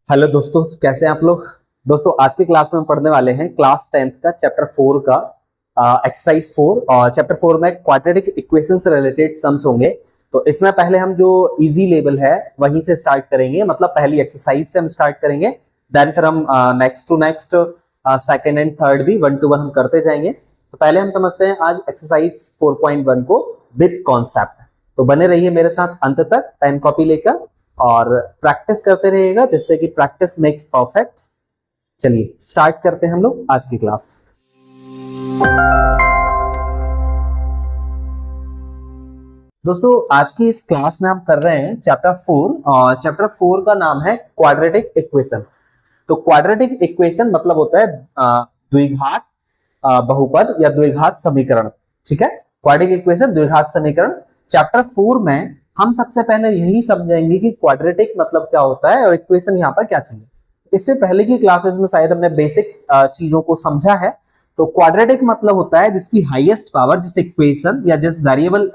Hello दोस्तों, कैसे हैं आप लोग। दोस्तों आज की क्लास में हम पढ़ने वाले हैं क्लास 10th का चैप्टर 4 का एक्सरसाइज 4 और चैप्टर 4 में क्वाड्रेटिक इक्वेशन से रिलेटेड सम्स होंगे। तो इसमें पहले हम जो इजी लेवल है वहीं से स्टार्ट करेंगे, मतलब पहली एक्सरसाइज से हम स्टार्ट करेंगे। देन फिर हम next to next second and third भी 1 to 1 हम करते जाएंगे। तो पहले हम समझते हैं आज एक्सरसाइज 4.1 को विद कॉन्सेप्ट। तो बने रहिए मेरे साथ अंत तक पेन कॉपी लेकर और प्रैक्टिस करते रहिएगा, जिससे कि प्रैक्टिस मेक्स परफेक्ट। चलिए स्टार्ट करते हैं हम लोग आज की क्लास। दोस्तों आज की इस क्लास में हम कर रहे हैं चैप्टर 4 और चैप्टर 4 का नाम है क्वाड्रेटिक इक्वेशन। तो क्वाड्रेटिक इक्वेशन मतलब होता है द्विघात बहुपद या द्विघात समीकरण। ठीक है, क्वाड्रेटिक इक्वेशन द्विघात समीकरण। चैप्टर 4 में हम सबसे पहले यही समझेंगे कि क्वाड्रेटिक मतलब क्या होता है और इक्वेशन यहाँ पर क्या चीज है। इससे पहले की क्लासेस में शायद हमने बेसिक चीजों को समझा है। तो क्वाड्रेटिक मतलब होता है जिसकी हाईएस्ट पावर, जिस इक्वेशन या जिस वेरिएबल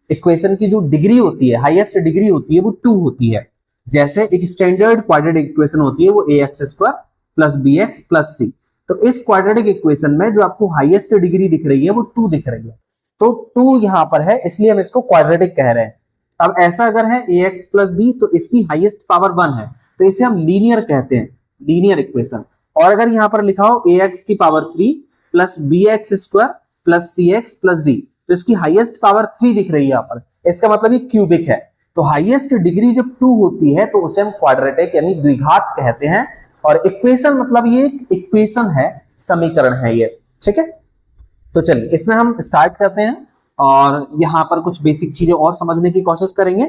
इक्वेशन की जो डिग्री होती है, हाईएस्ट डिग्री होती है, वो 2 होती है। जैसे एक स्टैंडर्ड क्वाड्रेटिक इक्वेशन होती है वो ax² plus bx plus c। तो इस क्वाड्रेटिक इक्वेशन में जो आपको हाईएस्ट डिग्री दिख रही है वो 2 दिख रही है। तो 2 यहाँ पर है, इसलिए हम इसको क्वाड्रेटिक कह रहे हैं। अब ऐसा अगर है ax प्लस b तो इसकी हाईएस्ट पावर 1 है, तो इसे हम लीनियर कहते हैं, लीनियर इक्वेशन। और अगर यहां पर लिखा हो ax की power 3 plus bx² plus cx plus d, तो इसकी हाईएस्ट पावर 3 दिख रही है यहाँ पर, इसका मतलब ये क्यूबिक है। तो हाईएस्ट डिग्री जब 2 होती है तो उसे हम क्वाड्रेटिक यानी द्विघात कहते हैं। और इक्वेशन मतलब ये इक्वेशन है, समीकरण है ये। ठीक है, तो चलिए इसमें हम स्टार्ट करते हैं और यहाँ पर कुछ बेसिक चीजें और समझने की कोशिश करेंगे।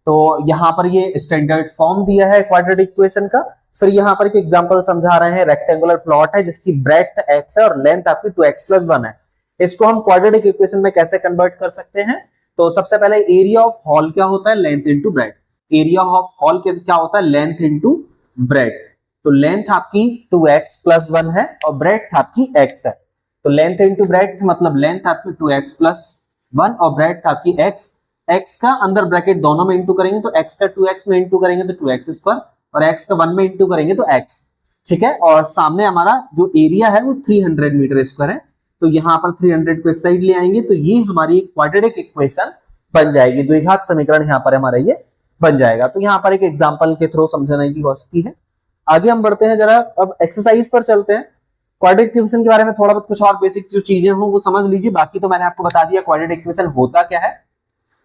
तो यहाँ पर ये स्टैंडर्ड फॉर्म दिया है क्वाड्रेटिक इक्वेशन का। फिर यहाँ पर एक एग्जांपल समझा रहे हैं, रेक्टेंगुलर प्लॉट है जिसकी ब्रेड्थ x है और लेंथ आपकी 2x प्लस 1 है। इसको हम क्वाड्रेटिक इक्वेशन में कैसे कन्वर्ट कर सकते हैं। तो सबसे पहले एरिया ऑफ हॉल क्या होता है, length into breadth. Area of hall क्या होता है, लेंथ इंटू ब्रेड्थ। तो लेंथ आपकी 2x प्लस 1 है और ब्रेड्थ आपकी x है। तो लेंथ इंटू ब्रेड्थ मतलब लेंथ आपकी 2x प्लस 1 और ब्रेड्थ आपकी x का अंदर ब्रैकेट दोनों में इंटू करेंगे तो x का 2x में इंटू करेंगे तो 2x² और x का 1 में इंटू करेंगे तो x। ठीक है, और सामने हमारा जो एरिया है वो 300 मीटर स्क्वायर है। तो यहाँ पर 300 को इस साइड ले आएंगे तो ये हमारी क्वाड्रेटिक इक्वेशन बन जाएगी, द्विघात समीकरण यहाँ पर हमारा ये बन जाएगा। तो यहाँ पर एक एग्जाम्पल के थ्रू समझाने की कोशिश की है। आगे हम बढ़ते हैं, जरा अब एक्सरसाइज पर चलते हैं। क्वाड्रेटिक इक्वेशन के बारे में थोड़ा बहुत कुछ और बेसिक जो चीजें हो वो समझ लीजिए, बाकी तो मैंने आपको बता दिया क्वाड्रेटिक इक्वेशन होता क्या है।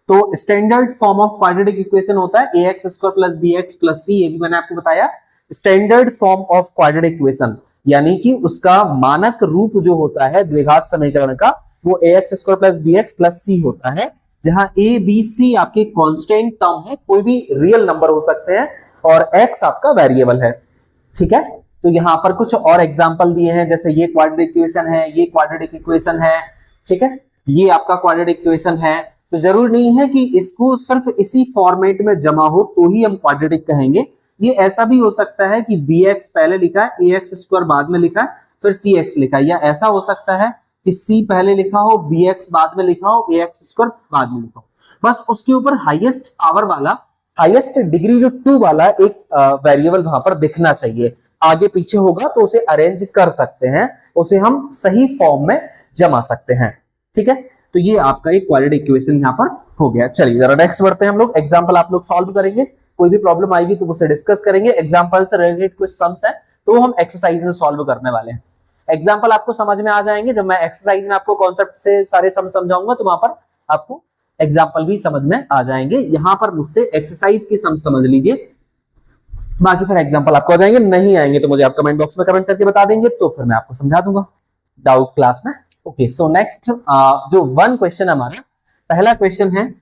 तो standard form of quadratic equation होता है ax² plus bx plus c, ये भी मैंने आपको बताया। Standard form of quadratic equation यानी कि उसका मानक रूप जो होता है द्विघात समीकरण का वो ax² plus bx plus c होता है, जहां a b c आपके कांस्टेंट टर्म है, कोई भी रियल नंबर हो सकते हैं और x आपका वेरिएबल है। ठीक है, तो यहाँ पर कुछ और एग्जांपल दिए हैं, जैसे ये क्वाड्रेटिक इक्वेशन है, ये क्वाड्रेटिक इक्वेशन है। ठीक है, ये आपका क्वाड्रेटिक इक्वेशन है। तो जरूरी नहीं है कि इसको सिर्फ इसी फॉर्मेट में जमा हो तो ही हम क्वाड्रेटिक कहेंगे। ये ऐसा भी हो सकता है कि bx पहले लिखा है, ax² बाद में लिखा है, फिर cx लिखा है, या ऐसा हो सकता है कि c पहले लिखा हो, bx बाद में लिखा हो, ax² बाद में लिखा हो। बस उसके ऊपर हाईएस्ट पावर वाला, हाईएस्ट डिग्री जो 2 वाला एक वेरिएबल वहां पर दिखना चाहिए। आगे पीछे होगा तो उसे अरेंज कर सकते हैं, उसे हम सही फॉर्म में जमा सकते हैं। ठीक है, तो ये आपका एक क्वाड्रेटिक इक्वेशन यहाँ पर हो गया। चलिए जरा नेक्स्ट बढ़ते हैं हम लोग। एग्जांपल आप लोग सॉल्व करेंगे, कोई भी प्रॉब्लम आएगी तो उसे डिस्कस करेंगे। एग्जांपल से रिलेटेड कुछ सम्स है तो हम एक्सरसाइज में सॉल्व करने वाले हैं। एग्जांपल आपको समझ में आ जाएंगे जब मैं एक्सरसाइज में आपको कॉन्सेप्ट से सारे सम समझाऊंगा, तो वहां पर आपको एग्जाम्पल भी समझ में आ जाएंगे। यहां पर मुझसे एक्सरसाइज की सम समझ लीजिए, बाकी फिर एग्जाम्पल आपको आ जाएंगे। नहीं आएंगे तो मुझे आप कमेंट बॉक्स में कमेंट करके बता देंगे, तो फिर मैं आपको समझा दूंगा डाउट क्लास में। ओके, सो नेक्स्ट जो 1 क्वेश्चन हमारा पहला क्वेश्चन है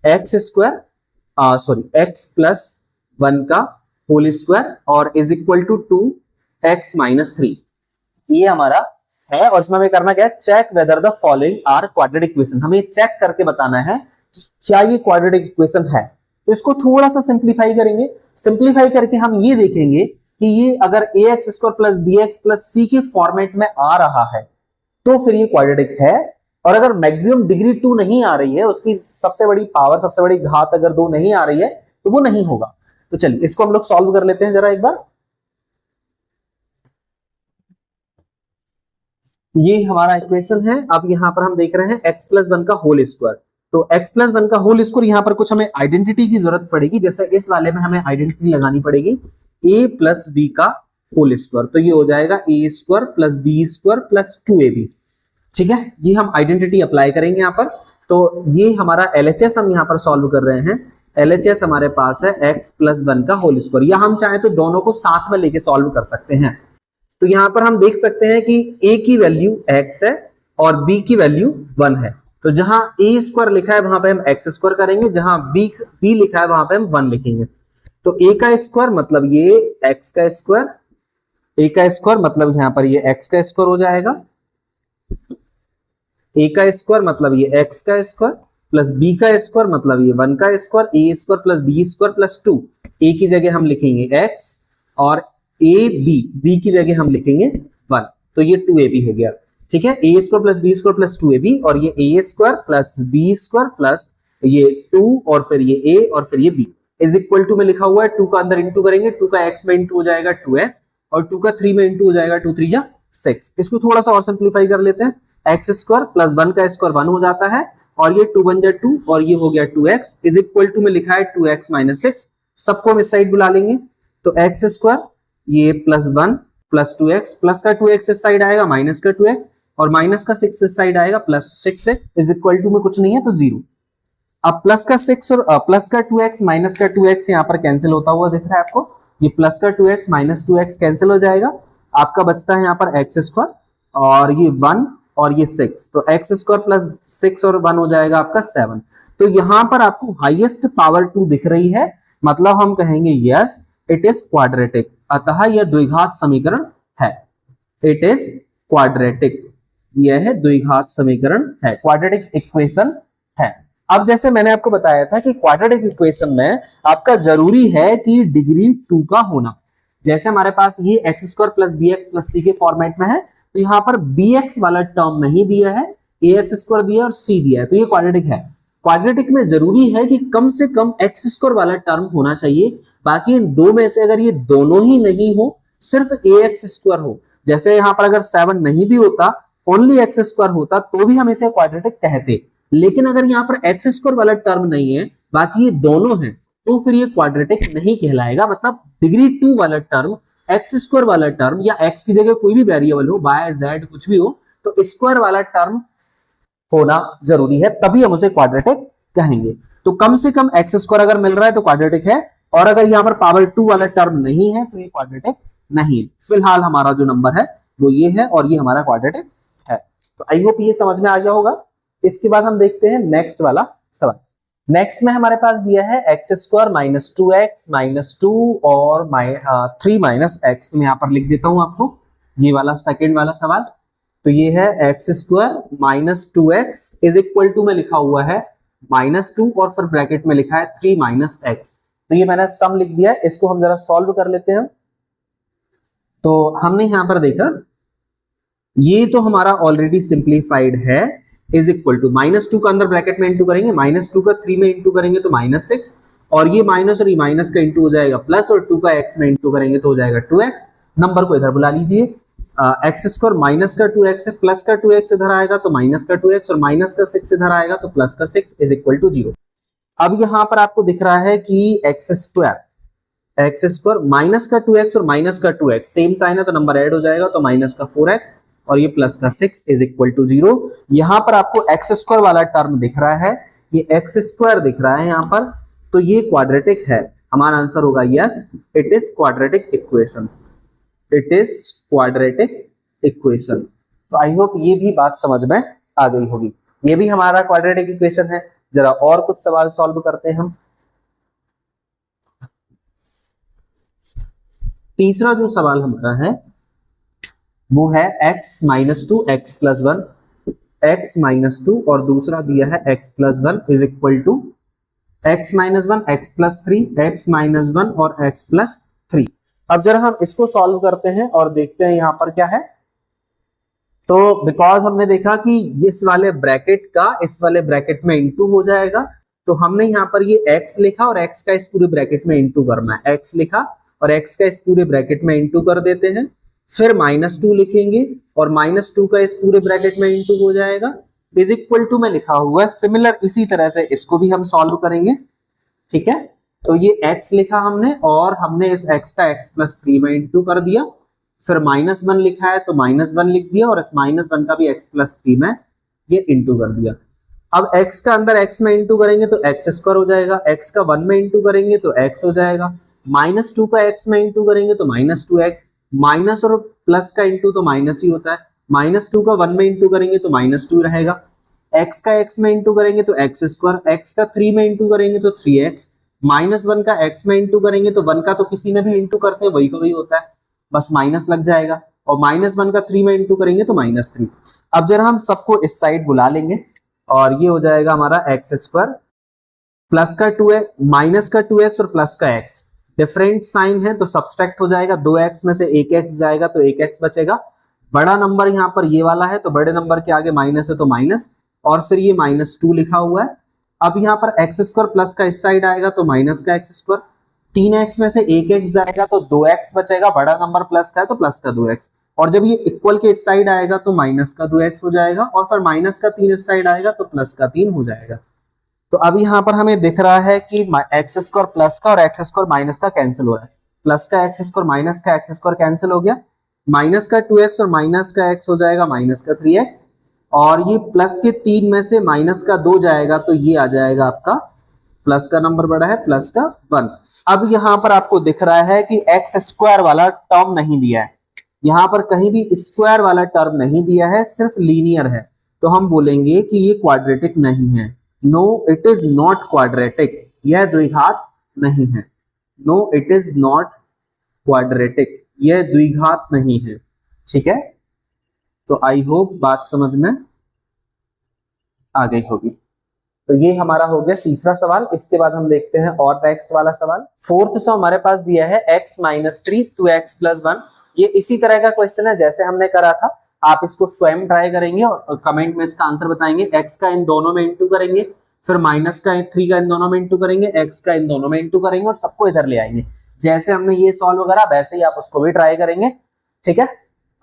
x प्लस 1 का होल स्क्वायर और is equal to 2x minus 3, ये हमारा है। और इसमें हमें करना क्या है, check whether the following are quadratic equation. हमें चेक करके बताना है कि क्या ये क्वाड्रेटिक इक्वेशन है। तो इसको थोड़ा सा सिंप्लीफाई करेंगे। सिंप्लीफाई करके हम ये देखेंगे कि ये अगर ax² plus bx plus c के फॉर्मेट में आ रहा है तो फिर ये क्वाड्रेटिक है, और अगर मैक्सिमम डिग्री 2 नहीं आ रही है, उसकी सबसे बड़ी पावर, सबसे बड़ी घात अगर 2 नहीं आ रही है तो वो नहीं होगा। तो चलिए इसको हम लोग सॉल्व कर लेते हैं जरा एक बार। ये हमारा इक्वेशन है। अब यहाँ पर हम देख रहे हैं x प्लस वन का होल स्क्वायर। तो x प्लस वन का होल स्क्वायर, यहाँ पर कुछ हमें आइडेंटिटी की जरूरत पड़ेगी। जैसे इस वाले में हमें आइडेंटिटी लगानी पड़ेगी a प्लस बी का होल स्क्वायर। तो ये हो जाएगा a square plus B square plus 2ab। ठीक है, ये हम आइडेंटिटी अप्लाई करेंगे यहाँ पर। तो ये हमारा LHS हम यहाँ पर सॉल्व कर रहे हैं। LHS हमारे पास है x प्लस वन का होल स्क्वायर, या हम चाहे तो दोनों को साथ में लेके सॉल्व कर सकते हैं। तो यहां पर हम देख सकते हैं कि a की वैल्यू x है और b की वैल्यू 1 है। तो जहां a स्क्वायर लिखा है वहां पे हम x स्क्वायर करेंगे, जहां b लिखा है वहां पे हम 1 लिखेंगे। तो a का स्क्वायर मतलब ये x का स्क्वायर, a का स्क्वायर मतलब यहां पर ये x का स्क्वायर हो जाएगा, a का स्क्वायर मतलब ये x का स्क्वायर प्लस b का स्क्वायर मतलब ये 1 का square, a square plus b square plus 2। a की जगह हम लिखेंगे x और b की जगह हम लिखेंगे 1। तो ये 2ab हो गया। ठीक है, a square plus b square plus 2ab, और ये a square plus b square plus ये 2 और फिर ये a और फिर ये b इज इक्वल टू में लिखा हुआ है। 2 का अंदर इंटू करेंगे, 2 का x में इंटू हो जाएगा 2x, और 2 का 3 में इंटू हो जाएगा 2 3 जा 6। इसको थोड़ा सा और सिंप्लीफाई कर लेते हैं। x स्क्वायर प्लस 1 का स्क्वायर 1 हो जाता है, और ये 2 1 जा 2 और ये हो गया 2x इज इक्वल टू में लिखा है 2x माइनस 6। सबको हम इस साइड बुला लेंगे। तो x स्क्वायर ये प्लस 1 प्लस 2x, प्लस का 2x इस साइड आएगा माइनस का 2x, और माइनस का 6 इस साइड आएगा प्लस 6 इज इक्वल टू में कुछ नहीं है तो 0। अब प्लस का 6 और प्लस का 2x माइनस का 2x यहाँ पर कैंसिल होता हुआ दिख रहा है आपको। ये प्लस का 2x माइनस 2x कैंसिल हो जाएगा, आपका बचता है यहाँ पर x स्क्वायर और ये 1 और ये 6। तो x स्क्वायर प्लस 6 और 1 हो जाएगा आपका 7। तो यहाँ पर आपको हाईएस्ट पावर 2 दिख रही है, मतलब हम कहेंगे यस इट इज क्वाड्रेटिक, अतः यह द्विघात समीकरण है। इट इज क्वाड्रेटिक, यह द्विघात समीकरण है, क्वाड्रेटिक इक्वेशन है। अब जैसे मैंने आपको बताया था कि क्वाड्रेटिक इक्वेशन में आपका जरूरी है कि डिग्री 2 का होना। जैसे हमारे पास ये x square plus B x plus C के फॉर्मेट में है, तो यहाँ पर bx वाला टर्म नहीं दिया है, ax स्क्वायर दिया और c दिया है, तो ये क्वाड्रेटिक है। क्वाड्रेटिक में जरूरी है कि कम से कम x स्क्वायर वाला टर्म होना चाहिए। बाकी इन दो में से अगर ये दोनों ही नहीं हो, सिर्फ ax स्क्वायर हो, जैसे यहाँ पर अगर 7 नहीं भी होता, ओनली x स्क्वायर होता, तो भी हम इसे क्वाड्रेटिक कहते। लेकिन अगर यहाँ पर x स्क्वायर वाला टर्म नहीं है, बाकी ये दोनों हैं, तो फिर ये क्वाड्रेटिक नहीं कहलाएगा। मतलब डिग्री 2 वाला टर्म, x स्क्वायर वाला टर्म, या x की जगह कोई भी वेरिएबल हो, y z कुछ भी हो, तो स्क्वायर वाला टर्म होना जरूरी है, तभी हम उसे क्वाड्रेटिक कहेंगे। तो कम से कम x स्क्वायर अगर मिल रहा है तो क्वाड्रेटिक है, और अगर यहाँ पर पावर 2 वाला टर्म नहीं है तो ये क्वाड्रेटिक नहीं है। फिलहाल हमारा जो नंबर है वो ये है, और ये हमारा क्वाड्रेटिक है। तो आई होप ये समझ में आ गया होगा। इसके बाद हम देखते हैं नेक्स्ट वाला सवाल। नेक्स्ट में हमारे पास दिया है x square minus 2x minus 2 और 3 माइनस एक्स। मैं यहाँ पर लिख देता हूं आपको ये वाला सेकेंड वाला सवाल। तो ये है x square minus 2x is equal to में लिखा हुआ है माइनस 2 और फिर ब्रैकेट में लिखा है 3 माइनस एक्स। तो ये मैंने सम लिख दिया है, इसको हम जरा सॉल्व कर लेते हैं। तो हमने यहां पर देखा ये तो हमारा ऑलरेडी सिंप्लीफाइड है, इज इक्वल टू माइनस 2 का अंदर ब्रैकेट में इंटू करेंगे, माइनस 2 का 3 में इंटू करेंगे तो माइनस 6, और ये माइनस और ये माइनस का इंटू हो जाएगा प्लस, और 2 का x में इंटू करेंगे तो हो जाएगा 2x। नंबर को इधर बुला लीजिए। एक्स स्क्वायर माइनस का 2x है, प्लस का 2x इधर आएगा तो माइनस का 2x, और माइनस का 6 इधर आएगा तो प्लस का 6 इज इक्वल टू 0। अब यहां पर आपको दिख रहा है कि एक्स स्क्वायर माइनस का 2x और माइनस का 2x सेम साइन है, तो नंबर ऐड हो जाएगा, तो माइनस का 4x और ये प्लस का 6 इज इक्वल टू 0। यहां पर आपको एक्स स्क्वायर वाला टर्म दिख रहा है, ये एक्स स्क्वायर दिख रहा है यहां पर, तो ये क्वाड्रेटिक है। हमारा आंसर होगा yes it is quadratic equation, it is quadratic equation. तो आई होप ये भी बात समझ में आ गई होगी। ये भी हमारा क्वाड्रेटिक इक्वेशन है। जरा और कुछ सवाल सॉल्व करते हैं हम। तीसरा जो सवाल हमारा है वो है x minus 2 x plus 1, x minus 2 और दूसरा दिया है x plus 1 is equal to x minus 1 x plus 3, x minus 1 और x प्लस 3। अब जरा हम इसको सॉल्व करते हैं और देखते हैं यहां पर क्या है। तो बिकॉज हमने देखा कि इस वाले ब्रैकेट का इस वाले ब्रैकेट में इंटू हो जाएगा, तो हमने यहाँ पर ये x लिखा और x का इस पूरे ब्रैकेट में इंटू करना है। x लिखा और x का इस पूरे ब्रैकेट में इंटू कर देते हैं। फिर -2 लिखेंगे और -2 का इस पूरे ब्रैकेट में इंटू हो जाएगा, इज इक्वल टू में लिखा हुआ है। सिमिलर इसी तरह से इसको भी हम सॉल्व करेंगे, ठीक है। तो ये x लिखा हमने और हमने इस x का x+3 में इंटू कर दिया, फिर -1 लिखा है तो -1 लिख दिया और इस -1 का भी x+3 में ये इंटू कर दिया। अब x का अंदर x में इंटू करेंगे तो x² हो जाएगा, x का 1 में इंटू करेंगे तो x हो जाएगा, -2 का x में इंटू करेंगे तो -2x, माइनस और प्लस का इंटू तो माइनस ही होता है, -2 का 1 में इंटू करेंगे तो -2 रहेगा, x का x में इंटू करेंगे तो x², x का 3 में इंटू करेंगे तो 3x, -1 का x में इंटू करेंगे तो 1 का तो किसी में भी इंटू करते हैं वही का वही होता है, बस माइनस लग जाएगा, और -1 का 3 में इंटू करेंगे तो -3। अब जरा हम सबको इस साइड बुला लेंगे और ये हो जाएगा हमारा x² प्लस का 2x, माइनस का 2x और प्लस का x, डिफरेंट साइन है तो सब्सट्रैक्ट हो जाएगा, 2x में से 1x जाएगा तो 1x बचेगा, बड़ा नंबर यहाँ पर ये वाला है तो बड़े नंबर के आगे माइनस है तो माइनस, और फिर ये -2 लिखा हुआ है। अब यहाँ पर x² प्लस का इस साइड आएगा तो माइनस का x², 3x में से 1x जाएगा तो 2x बचेगा, बड़ा नंबर प्लस का है तो प्लस का 2x, और जब ये इक्वल के इस साइड आएगा तो माइनस का 2x हो जाएगा, और फिर माइनस का 3 इस साइड आएगा तो प्लस का 3 हो जाएगा। तो अब यहाँ पर हमें दिख रहा है कि x² प्लस का और x² माइनस का कैंसिल हो रहा है, प्लस का x² माइनस का x² कैंसिल हो गया, माइनस का 2x और माइनस का x हो जाएगा माइनस का 3x, और ये प्लस के 3 में से माइनस का 2 जाएगा तो ये आ जाएगा आपका प्लस का नंबर बड़ा है प्लस का 1। अब यहाँ पर आपको दिख रहा है कि x² वाला टर्म नहीं दिया है, यहाँ पर कहीं भी स्क्वायर वाला टर्म नहीं दिया है, सिर्फ लीनियर है, तो हम बोलेंगे कि ये क्वाड्रेटिक नहीं है। No it is not quadratic, यह द्विघात नहीं है। No it is not quadratic, यह द्विघात नहीं है, ठीक है। तो आई होप बात समझ में आ गई होगी। तो ये हमारा हो गया तीसरा सवाल। इसके बाद हम देखते हैं और नेक्स्ट वाला सवाल। फोर्थ सो हमारे पास दिया है x-3 2x + 1। ये इसी तरह का क्वेश्चन है जैसे हमने करा था, आप इसको स्वयं ट्राई करेंगे और कमेंट में इसका आंसर बताएंगे। x का इन दोनों में इंटू करेंगे, फिर -3 का इन दोनों में इंटू करेंगे, x का इन दोनों में इंटू करेंगे और सबको इधर ले आएंगे। जैसे हमने ये सॉल्व करा वैसे ही आप उसको भी ट्राई करेंगे, ठीक है।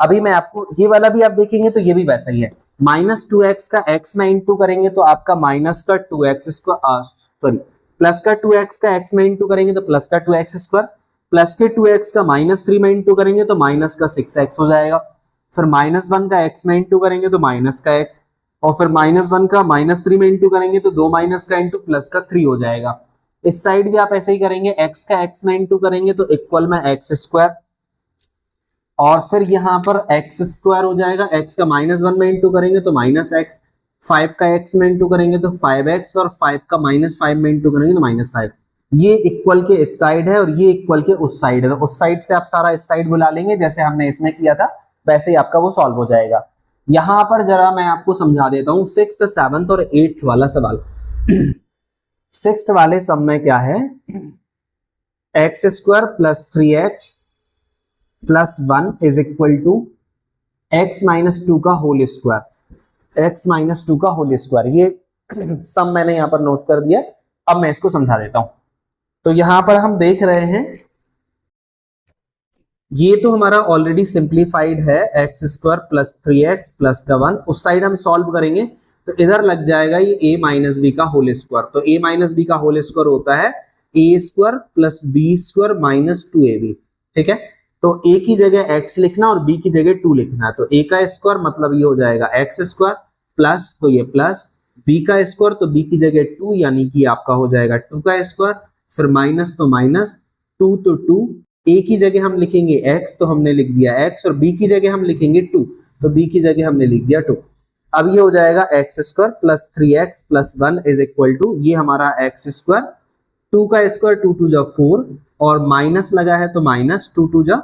अभी मैं आपको ये वाला भी आप देखेंगे तो ये भी वैसा ही है। -2x का x में इंटू करेंगे तो आपका माइनस का 2x स्क्वायर, सॉरी प्लस का 2x का x में इंटू करेंगे तो प्लस का 2x स्क्वायर, प्लस के 2x का -3 में इंटू करेंगे तो माइनस का 6x हो जाएगा, फिर -1 का x में इंटू करेंगे तो माइनस का x, और फिर -1 का -3 में इंटू करेंगे तो 2 माइनस का इंटू प्लस का 3 हो जाएगा। इस साइड भी आप ऐसे ही करेंगे, x का x में इंटू करेंगे तो इक्वल में x², और फिर यहाँ पर x² हो जाएगा, x का -1 में इंटू करेंगे तो -x, 5 का x में इंटू करेंगे तो 5x, और 5 का -5 में इंटू करेंगे तो -5। ये इक्वल के इस साइड है और ये इक्वल के उस साइड है, तो उस साइड से आप सारा इस साइड बुला लेंगे जैसे हमने इसमें किया था, वैसे ही आपका वो सॉल्व हो जाएगा। यहाँ पर जरा मैं आपको समझा देता हूँ 6th 7th और 8th वाला सवाल। 6th वाले सब में क्या है, x² + 3x + 1 is equal to x-2 का होल स्क्वायर, x-2 का होल स्क्वायर। ये सब मैंने यहाँ पर नोट कर दिया, अब मैं इसको समझा देता हूं। तो यहां पर हम देख रहे हैं ये तो हमारा ऑलरेडी सिंप्लीफाइड है, x² + 3x + 1। उस साइड हम सॉल्व करेंगे तो इधर लग जाएगा ये a - b का होल स्क्वायर, तो a - b का होल स्क्वायर होता है a² + b² - 2ab, ठीक है। तो a की जगह x लिखना और b की जगह 2 लिखना, तो a का स्क्वायर मतलब ये हो जाएगा x² प्लस, तो ये प्लस b का स्क्वायर तो b की जगह 2 यानी कि आपका हो जाएगा 2 का स्क्वायर, फिर माइनस तो माइनस 2 तो 2, a की जगह हम लिखेंगे x तो हमने लिख दिया x, और b की जगह हम लिखेंगे 2 तो b की जगह हमने लिख दिया 2। अब ये हो जाएगा x² + 3x + 1 is equal to, ये हमारा x², 2 का स्क्वायर 2 2 जा 4, और माइनस लगा है तो माइनस 2 2 जा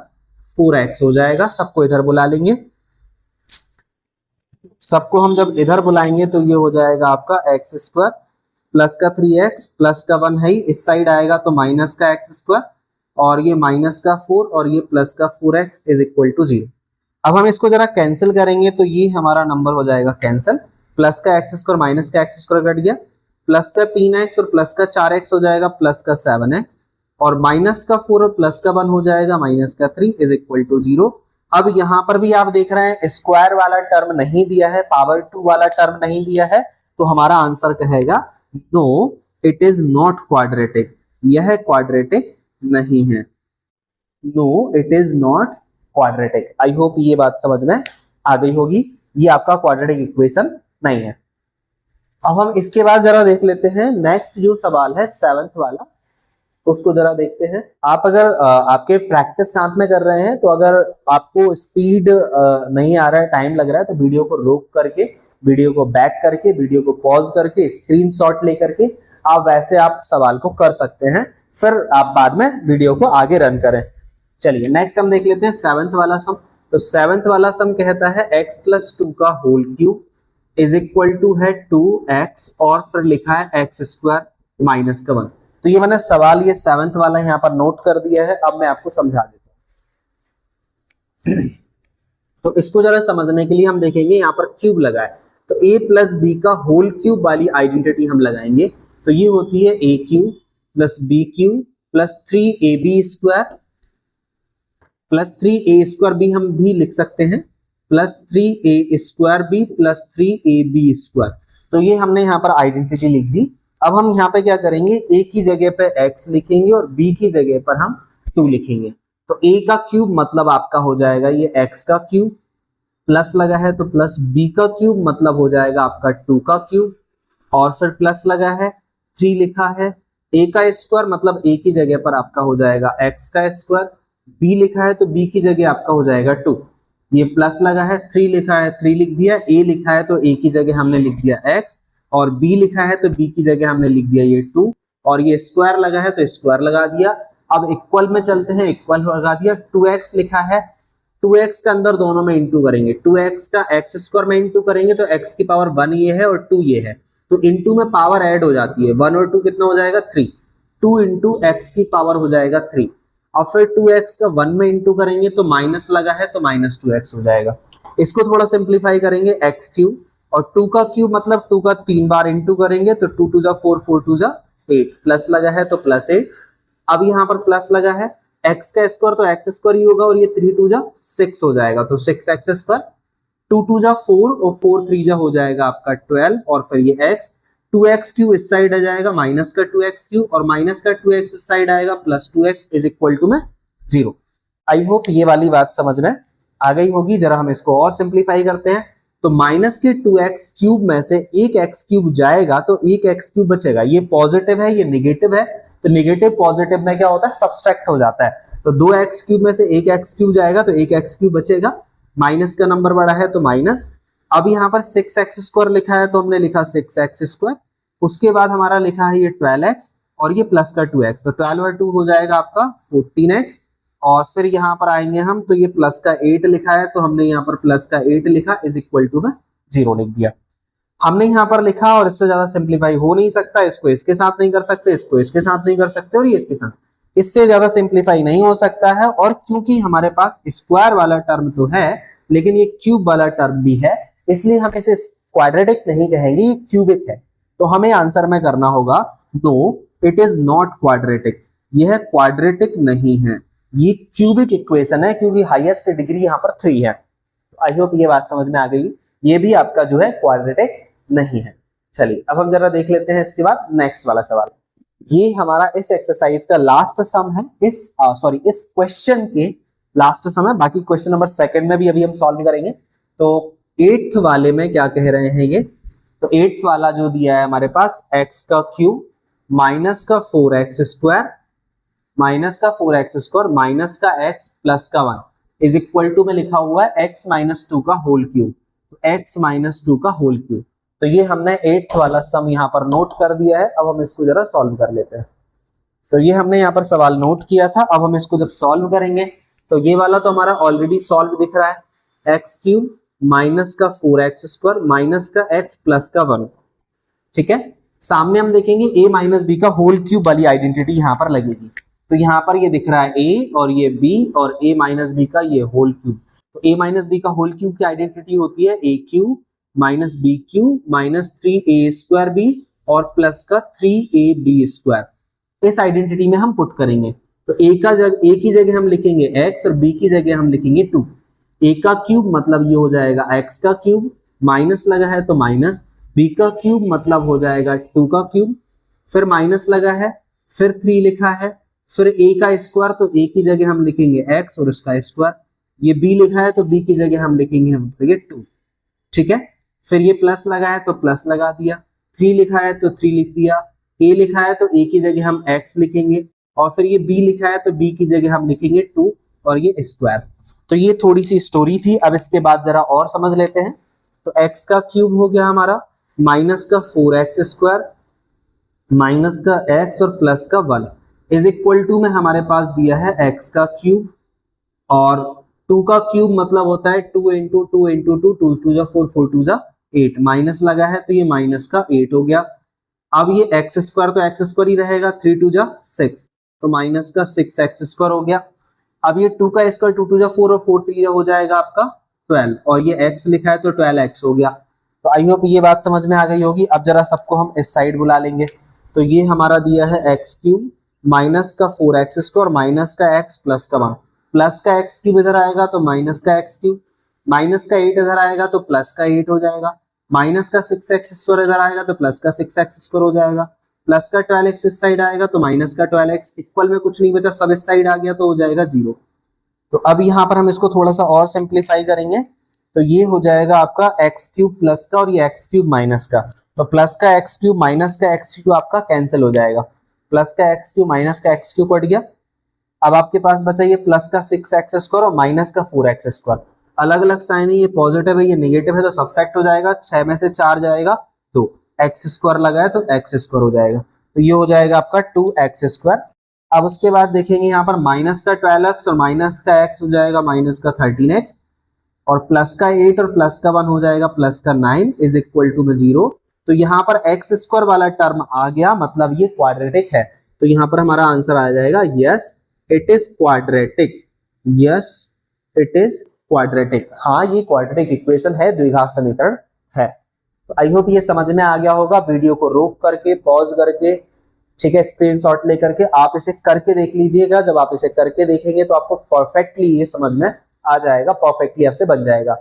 4x हो जाएगा। सबको इधर बुला लेंगे, सबको हम जब इधर बुलाएंगे तो ये हो जाएगा आपका x² प्लस का 3x प्लस का 1 है, इस साइड आएगा तो माइनस का x², और ये माइनस का 4 और ये प्लस का 4x इज इक्वल टू 0। अब हम इसको जरा कैंसिल करेंगे तो ये हमारा नंबर हो जाएगा कैंसिल, प्लस का x² माइनस का x² कट गया, प्लस का 3x और प्लस का 4x हो जाएगा प्लस का 7x, और माइनस का 4 और प्लस का 1 हो जाएगा माइनस का 3 इज इक्वल टू 0। अब यहां पर भी आप देख रहे हैं स्क्वायर वाला टर्म नहीं दिया है, पावर 2 वाला टर्म नहीं दिया है, तो हमारा आंसर कहेगा no it is not quadratic, यह क्वाड्रेटिक नहीं है। No it is not quadratic. I hope ये बात समझ में आ गई होगी, ये आपका क्वाड्रेटिक इक्वेशन नहीं है। अब हम इसके बाद जरा देख लेते हैं नेक्स्ट जो सवाल है 7th वाला, उसको जरा देखते हैं। आप अगर आपके प्रैक्टिस साथ में कर रहे हैं तो अगर आपको स्पीड नहीं आ रहा है, टाइम लग रहा है, तो वीडियो को रोक करके, वीडियो को बैक करके, वीडियो को पॉज करके, स्क्रीनशॉट लेकर के आप वैसे आप सवाल को कर सकते हैं, फिर आप बाद में वीडियो को आगे रन करें। चलिए नेक्स्ट हम देख लेते हैं 7th वाला सम। तो 7th वाला सम कहता है x + 2 का whole cube is equal to है 2x और फिर लिखा है x² - 1। तो ये मैंने सवाल ये 7th वाला यहाँ पर नोट कर दिया है, अब मैं आपको समझा देता हूं। तो इसको जरा समझने के लिए हम देखेंगे यहाँ पर क्यूब लगा है, तो a + b का होल क्यूब वाली आइडेंटिटी हम लगाएंगे। तो ये होती है a³ + b³ + 3ab² + 3a² हम भी लिख सकते हैं, + 3a² + 3ab²। तो ये हमने यहाँ पर आइडेंटिटी लिख दी। अब हम यहाँ पे क्या करेंगे, a की जगह पे x लिखेंगे और b की जगह पर हम 2 लिखेंगे। तो a का क्यूब मतलब आपका हो जाएगा ये x का क्यूब, प्लस लगा है तो प्लस b का क्यूब मतलब हो जाएगा आपका 2 का क्यूब, और फिर प्लस लगा है 3 लिखा है, a का स्क्वायर मतलब a की जगह पर आपका हो जाएगा x का स्क्वायर, b लिखा है तो b की जगह आपका हो जाएगा 2, ये प्लस लगा है 3 लिखा है 3 लिख दिया, a लिखा है तो a की जगह हमने लिख दिया x, और b लिखा है तो b की जगह हमने लिख दिया ये 2, और ये स्क्वायर लगा है तो स्क्वायर लगा दिया। अब इक्वल में चलते हैं, इक्वल लगा दिया, 2x लिखा है, 2x का अंदर दोनों में इंटू करेंगे, 2x का x² में इंटू करेंगे तो x की पावर 1 ये है और 2 ये है, तो इंटू में पावर ऐड हो जाती है, 1 और 2 कितना हो जाएगा 3, 2 इंटू x की पावर हो जाएगा 3, और फिर 2x का 1 में इंटू करेंगे तो माइनस लगा है तो -2x हो जाएगा। इसको थोड़ा सिंप्लीफाई करेंगे, x³ और 2 का क्यूब मतलब 2 का 3 बार इंटू करेंगे तो 2 2 4 4 2 8, प्लस लगा है तो +8। अब यहाँ पर प्लस लगा है, x का स्क्वायर तो x² ही होगा और ये 3 2 6 हो जाएगा तो 6x², 2 2 4 और 4 3 हो जाएगा आपका 12, और फिर ये x, 2x³ इस साइड आ जाएगा माइनस का 2x³ और माइनस का 2x इस साइड आएगा plus 2x is equal to में 0। आई होप ये वाली बात समझ में आ गई होगी। जरा हम इसको और सिंप्लीफाई करते हैं, तो माइनस के 2x³ में से एक x³ जाएगा तो एक x³ बचेगा, ये पॉजिटिव है ये नेगेटिव है, तो नेगेटिव पॉजिटिव में क्या होता है सब्सट्रैक्ट हो जाता है, तो 2x³ में से एक x³ जाएगा तो एक x³ बचेगा, माइनस का नंबर बड़ा है तो माइनस। अब यहाँ पर 6x² लिखा है तो हमने लिखा 6x², उसके बाद हमारा लिखा है ये 12x और ये प्लस का 2x, तो 12 और 2 हो जाएगा आपका 14x, और फिर यहाँ पर आएंगे हम तो ये प्लस का 8 लिखा है तो हमने यहाँ पर प्लस का 8 लिखा इज इक्वल टू में 0 लिख दिया। हमने यहाँ पर लिखा और इससे ज्यादा सिंप्लीफाई हो नहीं सकता, इसको इसके साथ नहीं कर सकते, इसको इसके साथ नहीं कर सकते और ये इसके साथ, इससे ज्यादा सिंप्लीफाई नहीं हो सकता है। और क्योंकि हमारे पास स्क्वायर वाला टर्म तो है लेकिन ये क्यूब वाला टर्म भी है, इसलिए हम इसे क्वाड्रेटिक नहीं कहेंगे, ये क्यूबिक है, तो हमें आंसर में करना होगा no it is not quadratic, यह क्वाड्रेटिक नहीं है, ये क्यूबिक इक्वेशन है क्योंकि हाईएस्ट डिग्री यहाँ पर 3 है। तो आई होप ये बात समझ में आ गई, ये भी आपका जो है क्वाड्रेटिक नहीं है। चलिए अब हम जरा देख लेते हैं इसके बाद नेक्स्ट वाला सवाल। ये हमारा इस एक्सरसाइज का लास्ट सम है, इस क्वेश्चन के लास्ट सम है, बाकी क्वेश्चन नंबर 2 में भी अभी हम सॉल्व करेंगे। तो 8th वाले में क्या कह रहे हैं ये, तो 8th वाला जो दिया है हमारे पास x का क्यूब माइनस का 4x² माइनस का 4x² माइनस का x प्लस का 1 इज इक्वल टू में लिखा हुआ है x - 2 का होल क्यूब, तो x - 2 का होल क्यूब। तो ये हमने 8th वाला सम यहाँ पर नोट कर दिया है, अब हम इसको जरा सॉल्व कर लेते हैं। तो ये हमने यहाँ पर सवाल नोट किया था, अब हम इसको जब सॉल्व करेंगे तो ये वाला तो हमारा ऑलरेडी सॉल्व दिख रहा है, x³ माइनस का 4x² माइनस का x प्लस का 1, ठीक है। सामने हम देखेंगे a - b का होल क्यूब वाली आइडेंटिटी यहाँ पर लगेगी, तो यहाँ पर ये दिख रहा है a और ये b और a - b का ये होल क्यूब, तो a - b का होल क्यूब की आइडेंटिटी होती है a³ - b³ - 3a² और प्लस का 3ab²। इस आइडेंटिटी में हम पुट करेंगे, तो a की जगह हम लिखेंगे x और b की जगह हम लिखेंगे 2, ए का क्यूब मतलब ये हो जाएगा एक्स का क्यूब, माइनस लगा है तो माइनस, बी का क्यूब मतलब हो जाएगा 2 का क्यूब, फिर माइनस लगा है, फिर 3 लिखा है, फिर ए का स्क्वायर तो ए की जगह हम लिखेंगे एक्स और उसका स्क्वायर, ये बी लिखा है तो बी की जगह हम लिखेंगे हम 2, ठीक है। फिर ये प्लस लगा है तो प्लस लगा दिया, 3 लिखा है तो 3 लिख दिया, ए लिखा है तो ए की जगह हम एक्स लिखेंगे, और फिर ये बी लिखा है तो बी की जगह हम लिखेंगे 2 और ये स्क्वायर। तो ये थोड़ी सी स्टोरी थी। अब इसके बाद जरा और समझ लेते हैं। तो एक्स का क्यूब हो गया हमारा, माइनस का 4x स्क्वायर, माइनस का x और प्लस का 1 इज इक्वल टू में हमारे पास दिया है x का क्यूब, और 2 का क्यूब मतलब होता है 2 इंटू 2 इंटू 2, 2 टू जा 4, 4 टू जा 8, माइनस लगा है तो ये माइनस का 8 हो गया। अब ये एक्स स्क्वायर तो एक्स स्क्वायर ही रहेगा, 3 टू जा 6 तो माइनस का 6x स्क्वायर हो गया। अब ये 2 का स्क्वायर 2 टू जा 4 और 4 3 जा हो जाएगा आपका 12, और ये x लिखा है तो 12x हो गया। तो आई होप ये बात समझ में आ गई होगी। अब जरा सबको हम इस साइड बुला लेंगे। तो ये हमारा दिया है एक्स क्यूब, माइनस का 4x स्क्वायर, माइनस का x प्लस का 1, प्लस का x क्यूब इधर आएगा तो माइनस का x क्यूब, माइनस का 8 इधर आएगा तो प्लस का 8 हो जाएगा, माइनस का 6x स्क्वायर इधर आएगा तो प्लस का 6x स्क्वायर हो जाएगा, प्लस का 12x इस साइड आएगा तो माइनस का 12x, इक्वल में कुछ नहीं बचा, सब इस साइड आ गया तो हो जाएगा 0। तो अब यहाँ पर हम इसको थोड़ा सा और सिंप्लीफाई करेंगे। तो ये हो जाएगा आपका एक्स क्यूब प्लस का और ये एक्स क्यूब माइनस का, तो प्लस का एक्स क्यूब माइनस का एक्स क्यूब आपका कैंसिल हो जाएगा, प्लस का एक्स क्यूब माइनस का एक्स क्यूब कट गया। अब आपके पास बचा ये प्लस का 6x स्क्वायर और माइनस का 4x स्क्वायर, अलग अलग साइन है, ये पॉजिटिव है ये नेगेटिव है तो सब्सट्रैक्ट हो जाएगा, 6 में से 4 जाएगा तो एक्स स्क्वायर लगा है तो एक्स स्क्वायर हो जाएगा, तो ये हो जाएगा आपका 2x स्क्वायर। अब उसके बाद देखेंगे यहाँ पर माइनस का 12x और माइनस का x हो जाएगा माइनस का 13x, और प्लस का 8 और प्लस का 1 हो जाएगा प्लस का 9 इज इक्वल टू में 0। तो यहाँ पर एक्स स्क्वायर वाला टर्म आ गया, मतलब ये क्वाड्रेटिक है। तो यहाँ पर हमारा आंसर आ जाएगा yes it is quadratic, yes it is quadratic, हाँ ये क्वाड्रेटिक इक्वेशन है, द्विघात समीकरण है। तो आई होप ये समझ में आ गया होगा। वीडियो को रोक करके पॉज करके, ठीक है, स्क्रीनशॉट लेकर के आप इसे करके देख लीजिएगा। जब आप इसे करके देखेंगे तो आपको परफेक्टली ये समझ में आ जाएगा, परफेक्टली आपसे बन जाएगा।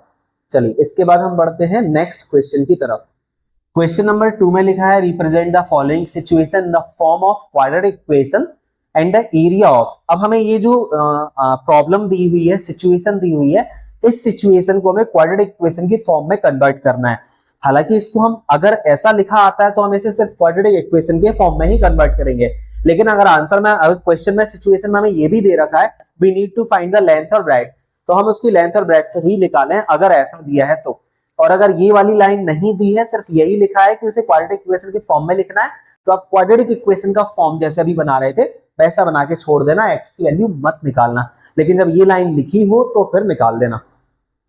चलिए इसके बाद हम बढ़ते हैं नेक्स्ट क्वेश्चन की तरफ। क्वेश्चन नंबर 2 में लिखा है represent the following situation in the form of quadratic equation and the area of. अब हमें ये जो प्रॉब्लम दी हुई है, सिचुएशन दी हुई है, इस सिचुएशन को हमें क्वाड्रेटिक इक्वेशन की फॉर्म में कन्वर्ट करना है। हालांकि इसको हम अगर ऐसा लिखा आता है तो हम इसे सिर्फ क्वाड्रेटिक इक्वेशन के फॉर्म में ही कन्वर्ट करेंगे, लेकिन अगर आंसर में, अगर क्वेश्चन में सिचुएशन में हमें ये भी दे रखा है we need to find the length और ब्रेड्थ, तो हम उसकी लेंथ और ब्रेड्थ भी निकालें अगर ऐसा दिया है तो। और अगर ये वाली लाइन नहीं दी है, सिर्फ यही लिखा है कि उसे क्वाड्रेटिक इक्वेशन के फॉर्म में लिखना है, तो आप क्वाड्रेटिक इक्वेशन का फॉर्म जैसे अभी बना रहे थे वैसा बना के छोड़ देना, एक्स की वैल्यू मत निकालना, लेकिन जब ये लाइन लिखी हो तो फिर निकाल देना,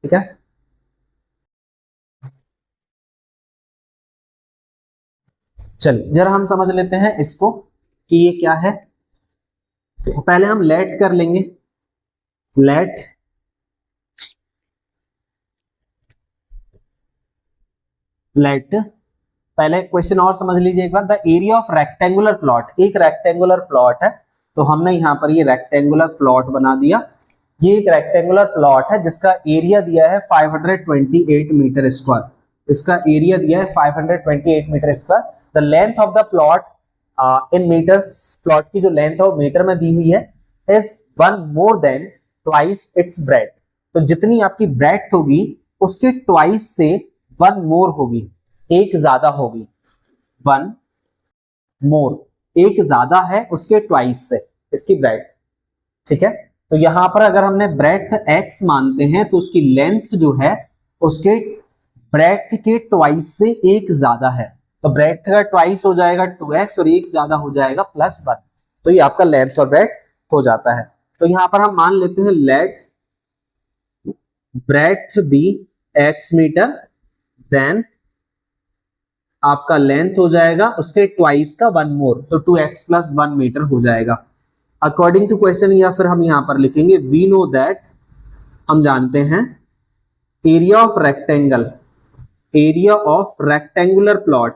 ठीक है। चलिए जरा हम समझ लेते हैं इसको कि ये क्या है। तो पहले हम लेट कर लेंगे, लेट पहले क्वेश्चन और समझ लीजिए एक बार। The area of rectangular plot, एक रेक्टेंगुलर प्लॉट है, तो हमने यहाँ पर ये रेक्टेंगुलर प्लॉट बना दिया। ये एक रेक्टेंगुलर प्लॉट है जिसका एरिया दिया है 528 मीटर स्क्वायर, इसका एरिया दिया है 528 metre square. The length of the plot in metres, plot की जो लेंथ है वो मीटर में दी हुई है, is 1 more than twice its breath. तो जितनी आपकी ब्रेथ होगी उसके ट्वाइस से 1 मोर होगी, एक ज्यादा होगी, 1 मोर, एक ज्यादा है उसके ट्वाइस से इसकी ब्रेथ, ठीक है। तो यहां पर अगर हमने ब्रेथ x मानते हैं तो उसकी लेंथ जो है उसके ब्रेथ के ट्वाइस से एक ज्यादा है, तो ब्रेथ का ट्वाइस हो जाएगा 2x और एक ज्यादा हो जाएगा +1, तो ये आपका लेंथ और ब्रेथ हो जाता है। तो यहां पर हम मान लेते हैं let breadth be x metre, then आपका लेंथ हो जाएगा उसके ट्वाइस का 1 मोर, तो 2x + 1 मीटर हो जाएगा अकॉर्डिंग टू क्वेश्चन। या फिर हम यहां पर लिखेंगे वी नो दैट, हम जानते हैं area of rectangle, area of rectangular plot,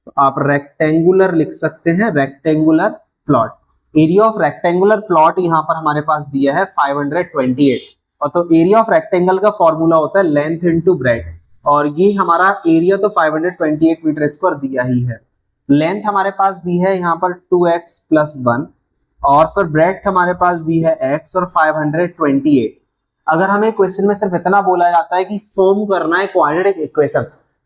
तो आप रेक्टेंगुलर लिख सकते हैं, rectangular plot, area of rectangular plot यहां पर हमारे पास दिया है 528, और तो एरिया ऑफ रेक्टेंगल का फॉर्मूला होता है लेंथ इनटू ब्रेड्थ, और ये हमारा एरिया तो 528 मीटर स्क्वायर दिया ही है। लेंथ हमारे पास दी है यहाँ पर 2x प्लस 1, और फिर ब्रेड्थ हमारे पास दी है x और 528। अगर हमें क्वेश्चन में सिर्फ इतना बोला जाता है कि फॉर्म करना है क्वाड्रेटिक इक्वेशन,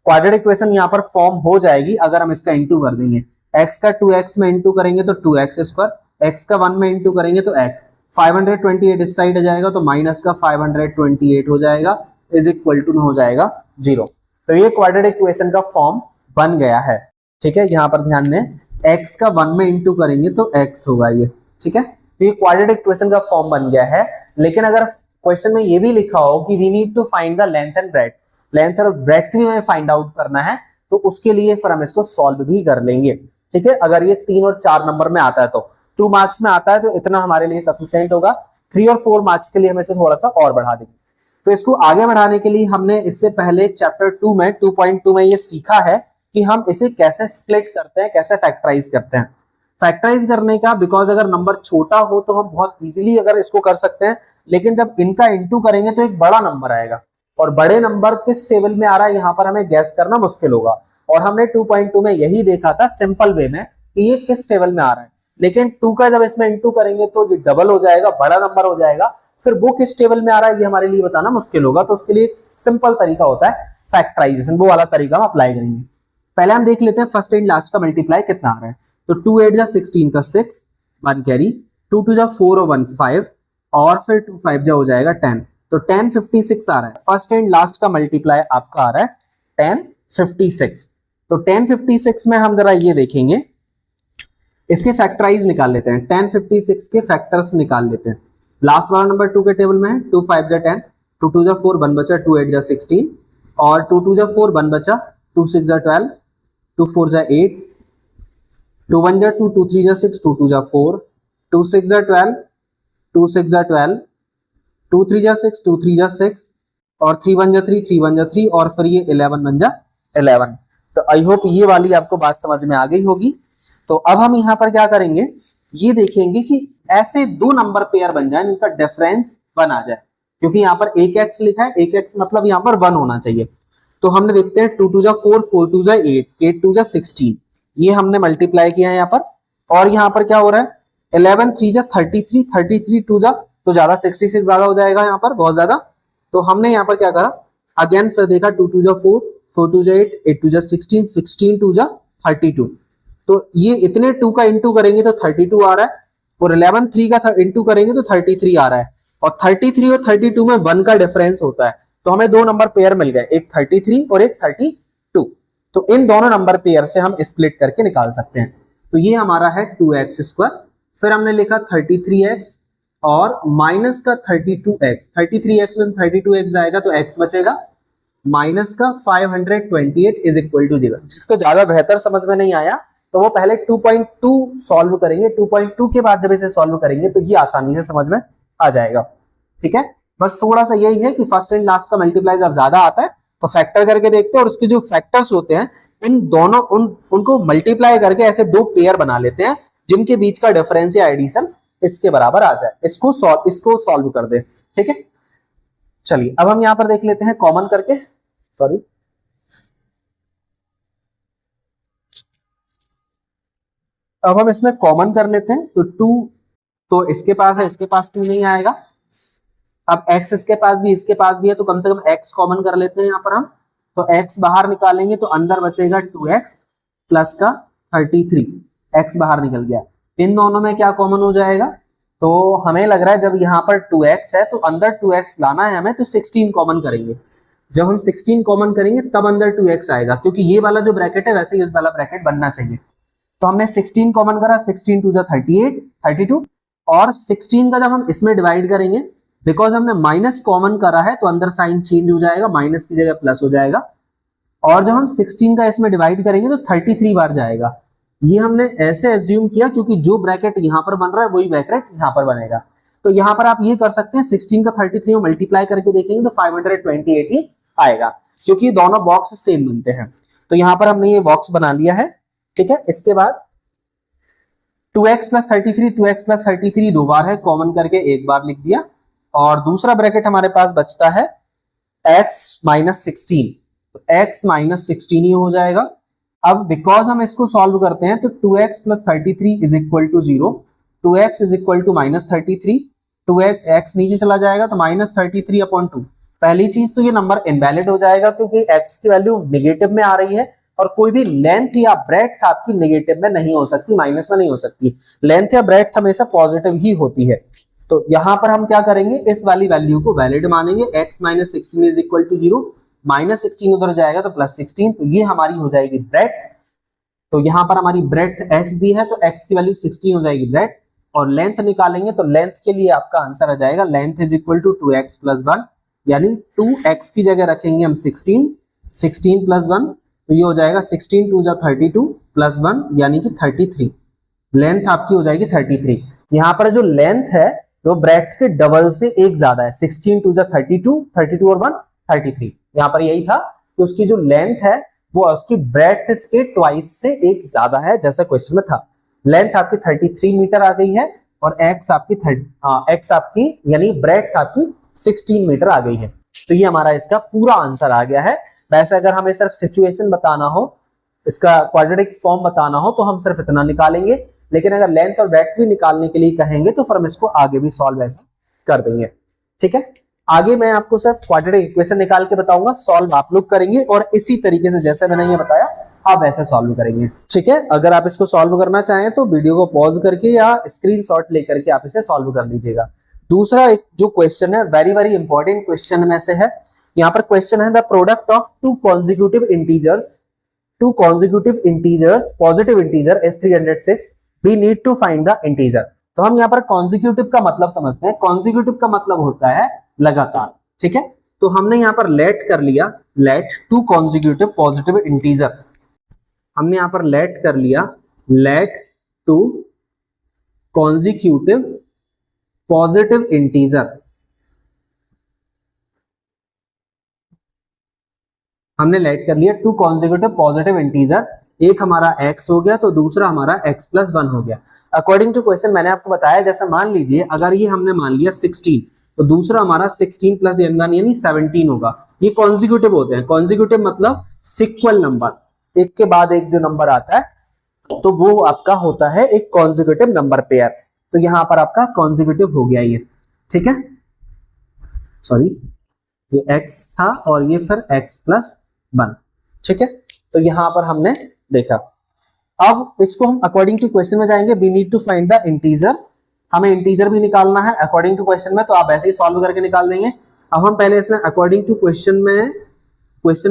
क्वाड्रेटिक इक्वेशन यहाँ पर फॉर्म हो जाएगी अगर हम इसका इंटू कर देंगे। x का 2x में इंटू करेंगे तो 2x स्क्वायर, x का 1 में इंटू करेंगे तो x, 528 इस साइड आ जाएगा तो माइनस का 528 हो जाएगा, इज इक्वल टू हो जाएगा 0। तो ये क्वाड्रेटिक इक्वेशन का फॉर्म बन गया है। ठीक है, यहाँ पर ध्यान दें, x का 1 में इंटू करेंगे तो x होगा ये। ठीक है, तो ये क्वाड्रेटिक इक्वेशन का फॉर्म बन गया है। लेकिन अगर क्वेश्चन में ये भी लिखा हो कि we need to find the length and breadth, length और ब्रेड्थ भी हमें फाइंड आउट करना है, तो उसके लिए फिर हम इसको सॉल्व भी कर लेंगे। ठीक है, अगर ये 3 और 4 नंबर में आता है तो 2 मार्क्स में आता है तो इतना हमारे लिए सफिशिएंट होगा। 3 और 4 मार्क्स के लिए हम इसे थोड़ा सा और बढ़ा देंगे। तो इसको आगे बढ़ाने के लिए हमने इससे पहले चैप्टर 2 में 2.2 में ये सीखा है कि हम इसे कैसे स्प्लिट करते हैं, कैसे फैक्टराइज करते हैं। फैक्टराइज करने का, बिकॉज अगर नंबर छोटा हो तो हम बहुत इजीली अगर इसको कर सकते हैं, लेकिन जब इनका इंटू करेंगे तो एक बड़ा नंबर आएगा, और बड़े नंबर किस टेबल में आ रहा है यहाँ पर हमें गैस करना मुश्किल होगा। और हमने 2.2 में यही देखा था सिंपल वे में कि ये किस टेबल में आ रहा है, लेकिन 2 का जब इसमें इंटू करेंगे तो ये डबल हो जाएगा, बड़ा नंबर हो जाएगा, फिर वो किस टेबल में आ रहा है ये हमारे लिए बताना मुश्किल होगा। तो उसके लिए एक सिंपल तरीका होता है फैक्टराइजेशन, वो वाला तरीका हम अप्लाई करेंगे। पहले हम देख लेते हैं फर्स्ट एंड लास्ट का मल्टीप्लाई कितना आ रहा है। तो 2 8 जा 16 का 6, 1 कैरी, 2 2 जा 4 और 1 5, और फिर 2 5 जा हो जाएगा 10, तो 1056 आ रहा है। फर्स्ट एंड लास्ट का मल्टीप्लाई आपका आ रहा है 1056। तो 1056 में हम जरा ये देखेंगे, इसके फैक्टराइज निकाल लेते हैं, 1056 के फैक्टर्स निकाल लेते हैं। लास्ट वाला नंबर 2 के टेबल में है, 2 5 जा 10, 2 2 जा 4, 1 बचा, 2 8 जा 16, और 2 2 जा 4, 1 बचा, 2 6 जा 12, 2 4 जा 8, 2 1 जा 2, 2 3 जा 6, 2 2 जा 4, 2 6 जा 12, 2 6 जा 12, 2 3 जा 6, 2 3 जा 6, और 3 1 जा 3, 3 1 जा 3, और फिर ये 11 1 जा 11। तो आई होप ये वाली आपको बात समझ में आ गई होगी। तो अब हम यहाँ पर क्या करेंगे, ये देखेंगे कि ऐसे दो नंबर पेयर बन जाए, इनका डिफरेंस 1 आ जाए, क्योंकि यहाँ पर एक x लिखा है, एक x मतलब यहाँ पर 1 होना चाहिए। तो हमने देखते हैं 2 2 जा 4, 4 2 जा 8, 8 2 जा 16, ये हमने मल्टीप्लाई किया है यहाँ पर। और यहाँ पर क्या हो रहा है, 11 3 जा 33, 33 2 जा तो ज्यादा 66 ज्यादा हो जाएगा यहाँ पर, बहुत ज्यादा। तो हमने यहाँ पर क्या करा, अगेन फिर देखा 2 2 जा 4, 4 2 जा 8, 8 2 जा 16, 16 2 जा 32। तो ये इतने 2 का इंटू करेंगे तो 32 आ रहा है, और 11 3 का इंटू करेंगे तो 33 आ रहा है, और 33 और 32 में 1 का डिफरेंस होता है। तो हमें दो नंबर पेयर मिल गए, एक 33 और एक 32। तो इन दोनों नंबर पेयर से हम स्प्लिट करके निकाल सकते हैं। तो ये हमारा है 2x स्क्वायर, फिर हमने लिखा 33x और माइनस का 32x, 33x में से 32x जाएगा तो x बचेगा, माइनस का 528 इज इक्वल टू 0। जिसको ज्यादा बेहतर समझ में नहीं आया तो वो पहले 2.2 सॉल्व करेंगे, 2.2 के बाद जब इसे सॉल्व करेंगे तो ये आसानी से समझ में आ जाएगा। ठीक है, बस थोड़ा सा यही है कि फर्स्ट एंड लास्ट का मल्टीप्लाई जब ज्यादा आता है तो फैक्टर करके देखते हैं, और उसके जो फैक्टर्स होते हैं इन दोनों उनको मल्टीप्लाई करके ऐसे दो पेयर बना लेते हैं जिनके बीच का डिफरेंस या एडिशन इसके बराबर आ जाए, इसको सॉल्व कर दे। ठीक है, चलिए अब हम यहां पर देख लेते हैं कॉमन करके, सॉरी अब हम इसमें कॉमन कर लेते हैं। तो 2 तो इसके पास है, इसके पास 2 नहीं आएगा। अब x इसके पास भी, इसके पास भी है, तो कम से कम x कॉमन कर लेते हैं यहाँ पर हम। तो x बाहर निकालेंगे तो अंदर बचेगा 2x प्लस का 33, x बाहर निकल गया। इन दोनों में क्या कॉमन हो जाएगा, तो हमें लग रहा है जब यहाँ पर 2x है तो अंदर 2x लाना है हमें, तो 16 कॉमन करेंगे। जब हम 16 कॉमन करेंगे तब अंदर 2x आएगा, क्योंकि ये वाला जो ब्रैकेट है वैसे ही इस वाला ब्रैकेट बनना चाहिए। तो हमने 16 कॉमन करा, 16 2 जा 38, 32, और 16 का जब हम इसमें डिवाइड करेंगे, बिकॉज हमने माइनस कॉमन करा है तो अंदर साइन चेंज हो जाएगा, माइनस की जगह प्लस हो जाएगा। और जब हम 16 का इसमें डिवाइड करेंगे तो 33 बार जाएगा। ये हमने ऐसे एज्यूम किया क्योंकि जो ब्रैकेट यहाँ पर बन रहा है वही ब्रैकेट यहाँ पर बनेगा। तो यहाँ पर आप ये कर सकते हैं, 16 का 33 में मल्टीप्लाई करके देखेंगे तो 528 ही आएगा, क्योंकि दोनों बॉक्स सेम बनते हैं। तो यहाँ पर हमने ये बॉक्स बना लिया है। ठीक है, इसके बाद 2x प्लस 33, 2x प्लस 33 दो बार है, कॉमन करके एक बार लिख दिया। और दूसरा ब्रैकेट हमारे पास बचता है x माइनस 16, तो x माइनस 16 ही हो जाएगा। अब बिकॉज हम इसको सॉल्व करते हैं तो 2x प्लस 33 is equal to 0, 2x is equal to minus 33, 2x नीचे चला जाएगा तो माइनस 33 अपॉन 2। पहली चीज तो ये नंबर इनवैलिड हो जाएगा क्योंकि x की वैल्यू नेगेटिव में आ रही है और कोई भी लेंथ या ब्रेड्थ आपकी नेगेटिव में नहीं हो सकती, माइनस में नहीं हो सकती। लेंथ या ब्रेड्थ हमेशा पॉजिटिव ही होती है। तो यहां पर हम क्या करेंगे, इस वाली वैल्यू को वैलिड मानेंगे। x minus 16 is equal to 0, minus 16 उधर जाएगा तो प्लस 16, तो ये हमारी हो जाएगी ब्रेड्थ। तो यहां पर हमारी ब्रेड्थ x दी है तो x की वैल्यू 16 हो जाएगी ब्रेड्थ। और लेंथ निकालेंगे तो लेंथ के लिए आपका आंसर आ जाएगा length is equal to 2x plus 1, यानी 2x की जगह रखेंगे हम 16, 16 प्लस 1, तो ये हो जाएगा 16 2 जा 32 प्लस 1 यानी कि 33। लेंथ आपकी हो जाएगी 33। यहां पर जो लेंथ है वो ब्रेड्थ के डबल से एक ज्यादा है, 16 2 जा 32, 32 और 1 33। यहां पर यही था कि उसकी जो लेंथ है वो उसकी ब्रेड्थ के ट्वाइस से एक ज्यादा है, जैसा क्वेश्चन में था। लेंथ आपकी 33 मीटर आ गई है और x आपकी यानी ब्रेड्थ आपकी 16 मीटर आ गई है। तो ये हमारा इसका पूरा आंसर आ गया है। वैसे अगर हमें सिर्फ सिचुएशन बताना हो, इसका क्वाड्रेटिक फॉर्म बताना हो तो हम सिर्फ इतना निकालेंगे, लेकिन अगर लेंथ और ब्रेड्थ भी निकालने के लिए कहेंगे तो फिर हम इसको आगे भी सॉल्व ऐसा कर देंगे। ठीक है, आगे मैं आपको सिर्फ क्वाड्रेटिक इक्वेशन निकाल के बताऊंगा, सॉल्व आप लोग करेंगे और इसी तरीके से जैसे मैंने ये बताया आप ऐसे सॉल्व करेंगे। ठीक है, अगर आप इसको सॉल्व करना चाहें तो वीडियो को पॉज करके या स्क्रीनशॉट लेकर के आप इसे सॉल्व कर लीजिएगा। दूसरा एक जो क्वेश्चन है वेरी वेरी इंपॉर्टेंट क्वेश्चन में से है। यहाँ पर क्वेश्चन है the product of two consecutive integers positive integer is 306, we need to find the integer। तो हम यहाँ पर कॉन्जिक्यूटिव का मतलब समझते हैं। कॉन्जिक्यूटिव का मतलब होता है लगातार। ठीक है, तो हमने यहाँ पर लेट कर लिया, let two consecutive positive integer, हमने यहाँ पर लेट कर लिया let two consecutive positive integer, हमने लेट कर लिया टू कॉन्जिक्यूटिव पॉजिटिव इंटीजर। एक हमारा x हो गया तो दूसरा हमारा x प्लस 1 हो गया। अकॉर्डिंग टू क्वेश्चन मैंने आपको बताया, जैसा मान लीजिए अगर ये हमने मान लिया 16 तो दूसरा हमारा 16 प्लस यानी 17 होगा। ये कॉन्जिक्यूटिव होते हैं। कॉन्जिक्यूटिव मतलब सिक्वल नंबर, एक के बाद एक जो नंबर आता है तो वो आपका होता है एक कॉन्जिक्यूटिव नंबर पेयर। तो यहां पर आपका कॉन्जिक्यूटिव हो गया ये। ठीक है, सॉरी ये x था और ये फिर x प्लस 1। ठीक है, तो यहां पर हमने देखा। अब इसको हम अकॉर्डिंग टू क्वेश्चन में जाएंगे, we need to find the integer, हमें इंटीजर भी निकालना है अकॉर्डिंग टू क्वेश्चन में, तो आप ऐसे ही सॉल्व करके निकाल देंगे। अब हम पहले इसमें अकॉर्डिंग टू क्वेश्चन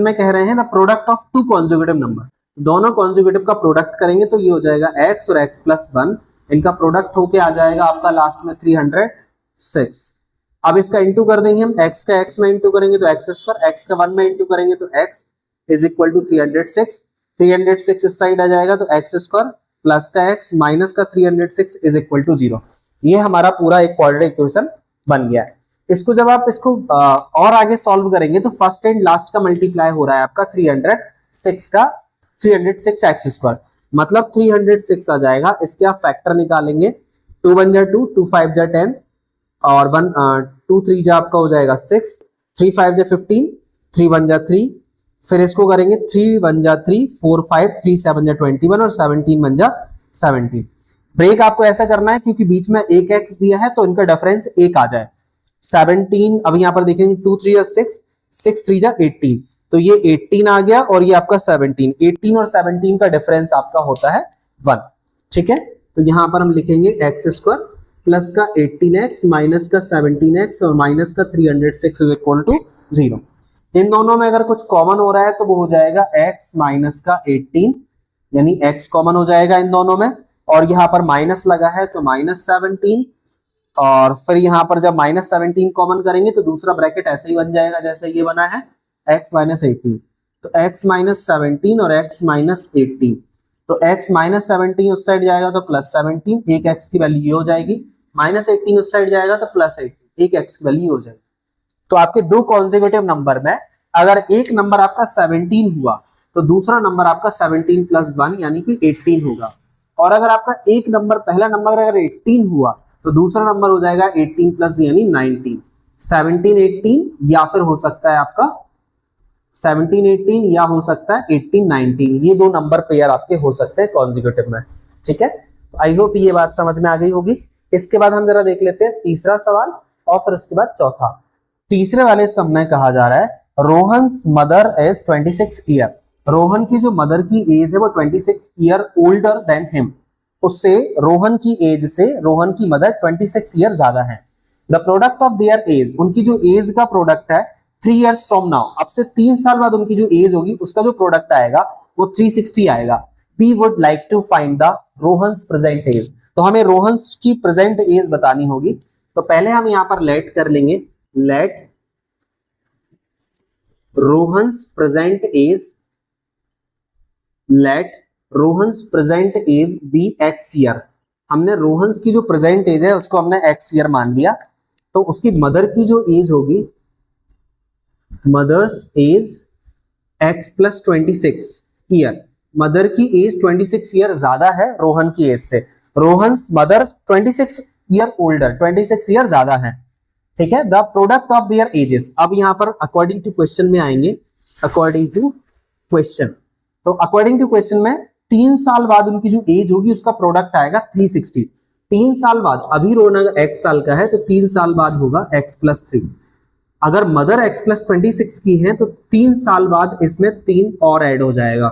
में कह रहे हैं the product of two consecutive number, दोनों कॉन्जिक्यूटिव का प्रोडक्ट करेंगे तो ये हो जाएगा x और x प्लस 1, इनका प्रोडक्ट होके आ जाएगा आपका लास्ट में 306। अब इसका इंटू कर देंगे हम, x का x में इंटू करेंगे तो x स्क्वायर, x का 1 में इंटू करेंगे तो x इज इक्वल टू 306, 306 इस साइड आ जाएगा तो x स्क्वायर प्लस का x माइनस का 306 इज इक्वल टू 0। ये हमारा पूरा एक क्वाड्रेटिक इक्वेशन बन गया है। इसको जब आप इसको और आगे सॉल्व करेंगे तो फर्स्ट एंड लास्ट का मल्टीप्लाई हो रहा है आपका 306 एक्स स्क्वायर, मतलब 306 आ जाएगा। इसके आप फैक्टर निकालेंगे, 2 1 जा 2, 2 5 जा 10 और 2 3 जा आपका हो जाएगा 6, 3 5 जा 15, 3 1 जा 3, फिर इसको करेंगे 3 1 जा 3, 4 5, 3 7 जा 21 और 17 1 जा 17। ब्रेक आपको ऐसा करना है क्योंकि बीच में एक एक्स दिया है तो इनका डिफरेंस एक आ जाए। 17 अब यहाँ पर देखेंगे 2 3 जा 6, 6 3 जा 18, तो ये 18 आ गया और ये आपका 17, 18 और 17 का डिफरेंस आपका होता है 1। ठीक है, तो यहां पर हम लिखेंगे एक्स स्क्वायर प्लस का 18x माइनस का 17x और माइनस का 306 इज इक्वल टू 0। इन दोनों में अगर कुछ कॉमन हो रहा है तो वो हो जाएगा x माइनस का 18, यानी x कॉमन हो जाएगा इन दोनों में, और यहाँ पर माइनस लगा है तो माइनस 17, और फिर यहाँ पर जब माइनस 17 कॉमन करेंगे तो दूसरा ब्रैकेट ऐसे ही बन जाएगा जैसे ये बना है x माइनस 18, तो x माइनस 17 और x माइनस 18, तो x माइनस 17 उस साइड जाएगा तो प्लस 17, एक x की वैल्यू ये हो जाएगी, माइनस 18 उस साइड जाएगा तो प्लस 18, एक x की वैल्यू हो जाएगी। तो आपके दो कॉन्जिक्यूटिव नंबर में अगर एक नंबर आपका 17 हुआ तो दूसरा नंबर आपका 17 प्लस 1 यानी कि 18 होगा, और अगर आपका एक नंबर पहला नंबर अगर 18 हुआ तो दूसरा नंबर हो जाएगा 18 प्लस यानी 19। 1718 या फिर हो सकता है आपका 1718 या हो सकता है 1819, ये दो नंबर पेयर आपके हो सकते हैं कॉन्जिक्यूटिव में। ठीक है, आई होप ये बात समझ में आ गई होगी। इसके बाद हम जरा देख लेते हैं तीसरा सवाल और फिर उसके बाद चौथा। तीसरे वाले सब में कहा जा रहा है Rohan's mother is 26 year. Rohan की जो मदर की एज है वो 26 ईयर ओल्डर देन हिम, उससे रोहन की एज से रोहन की मदर 26 ईयर ज्यादा है। The product of their age, उनकी जो एज का प्रोडक्ट है 3 इयर्स फ्रॉम नाउ, अब से 3 साल बाद उनकी जो एज होगी उसका जो प्रोडक्ट आएगा वो 360 आएगा। We would like to find the Rohan's present age, तो हमें रोहन्स की प्रेजेंट एज बतानी होगी। तो पहले हम यहां पर लेट कर लेंगे, let Rohan's present age, let Rohan's present age be x year. हमने रोहन्स की जो प्रेजेंट एज है उसको हमने एक्स ईयर मान लिया, तो उसकी मदर की जो एज होगी, mother's age x plus 26 year, mother की एज 26 ईयर ज्यादा है रोहन की एज से। Rohan's mother 26 year older, 26 year ज्यादा है। ठीक है, the product of their ages, अब यहां पर अकॉर्डिंग टू क्वेश्चन में आएंगे, अकॉर्डिंग टू क्वेश्चन। तो अकॉर्डिंग टू क्वेश्चन में 3 साल बाद उनकी जो एज होगी उसका प्रोडक्ट आएगा 360। 3 साल बाद, अभी रोहन अगर x साल का है तो 3 साल बाद होगा x प्लस 3। अगर मदर x प्लस 26 की है तो 3 साल बाद इसमें 3 और ऐड हो जाएगा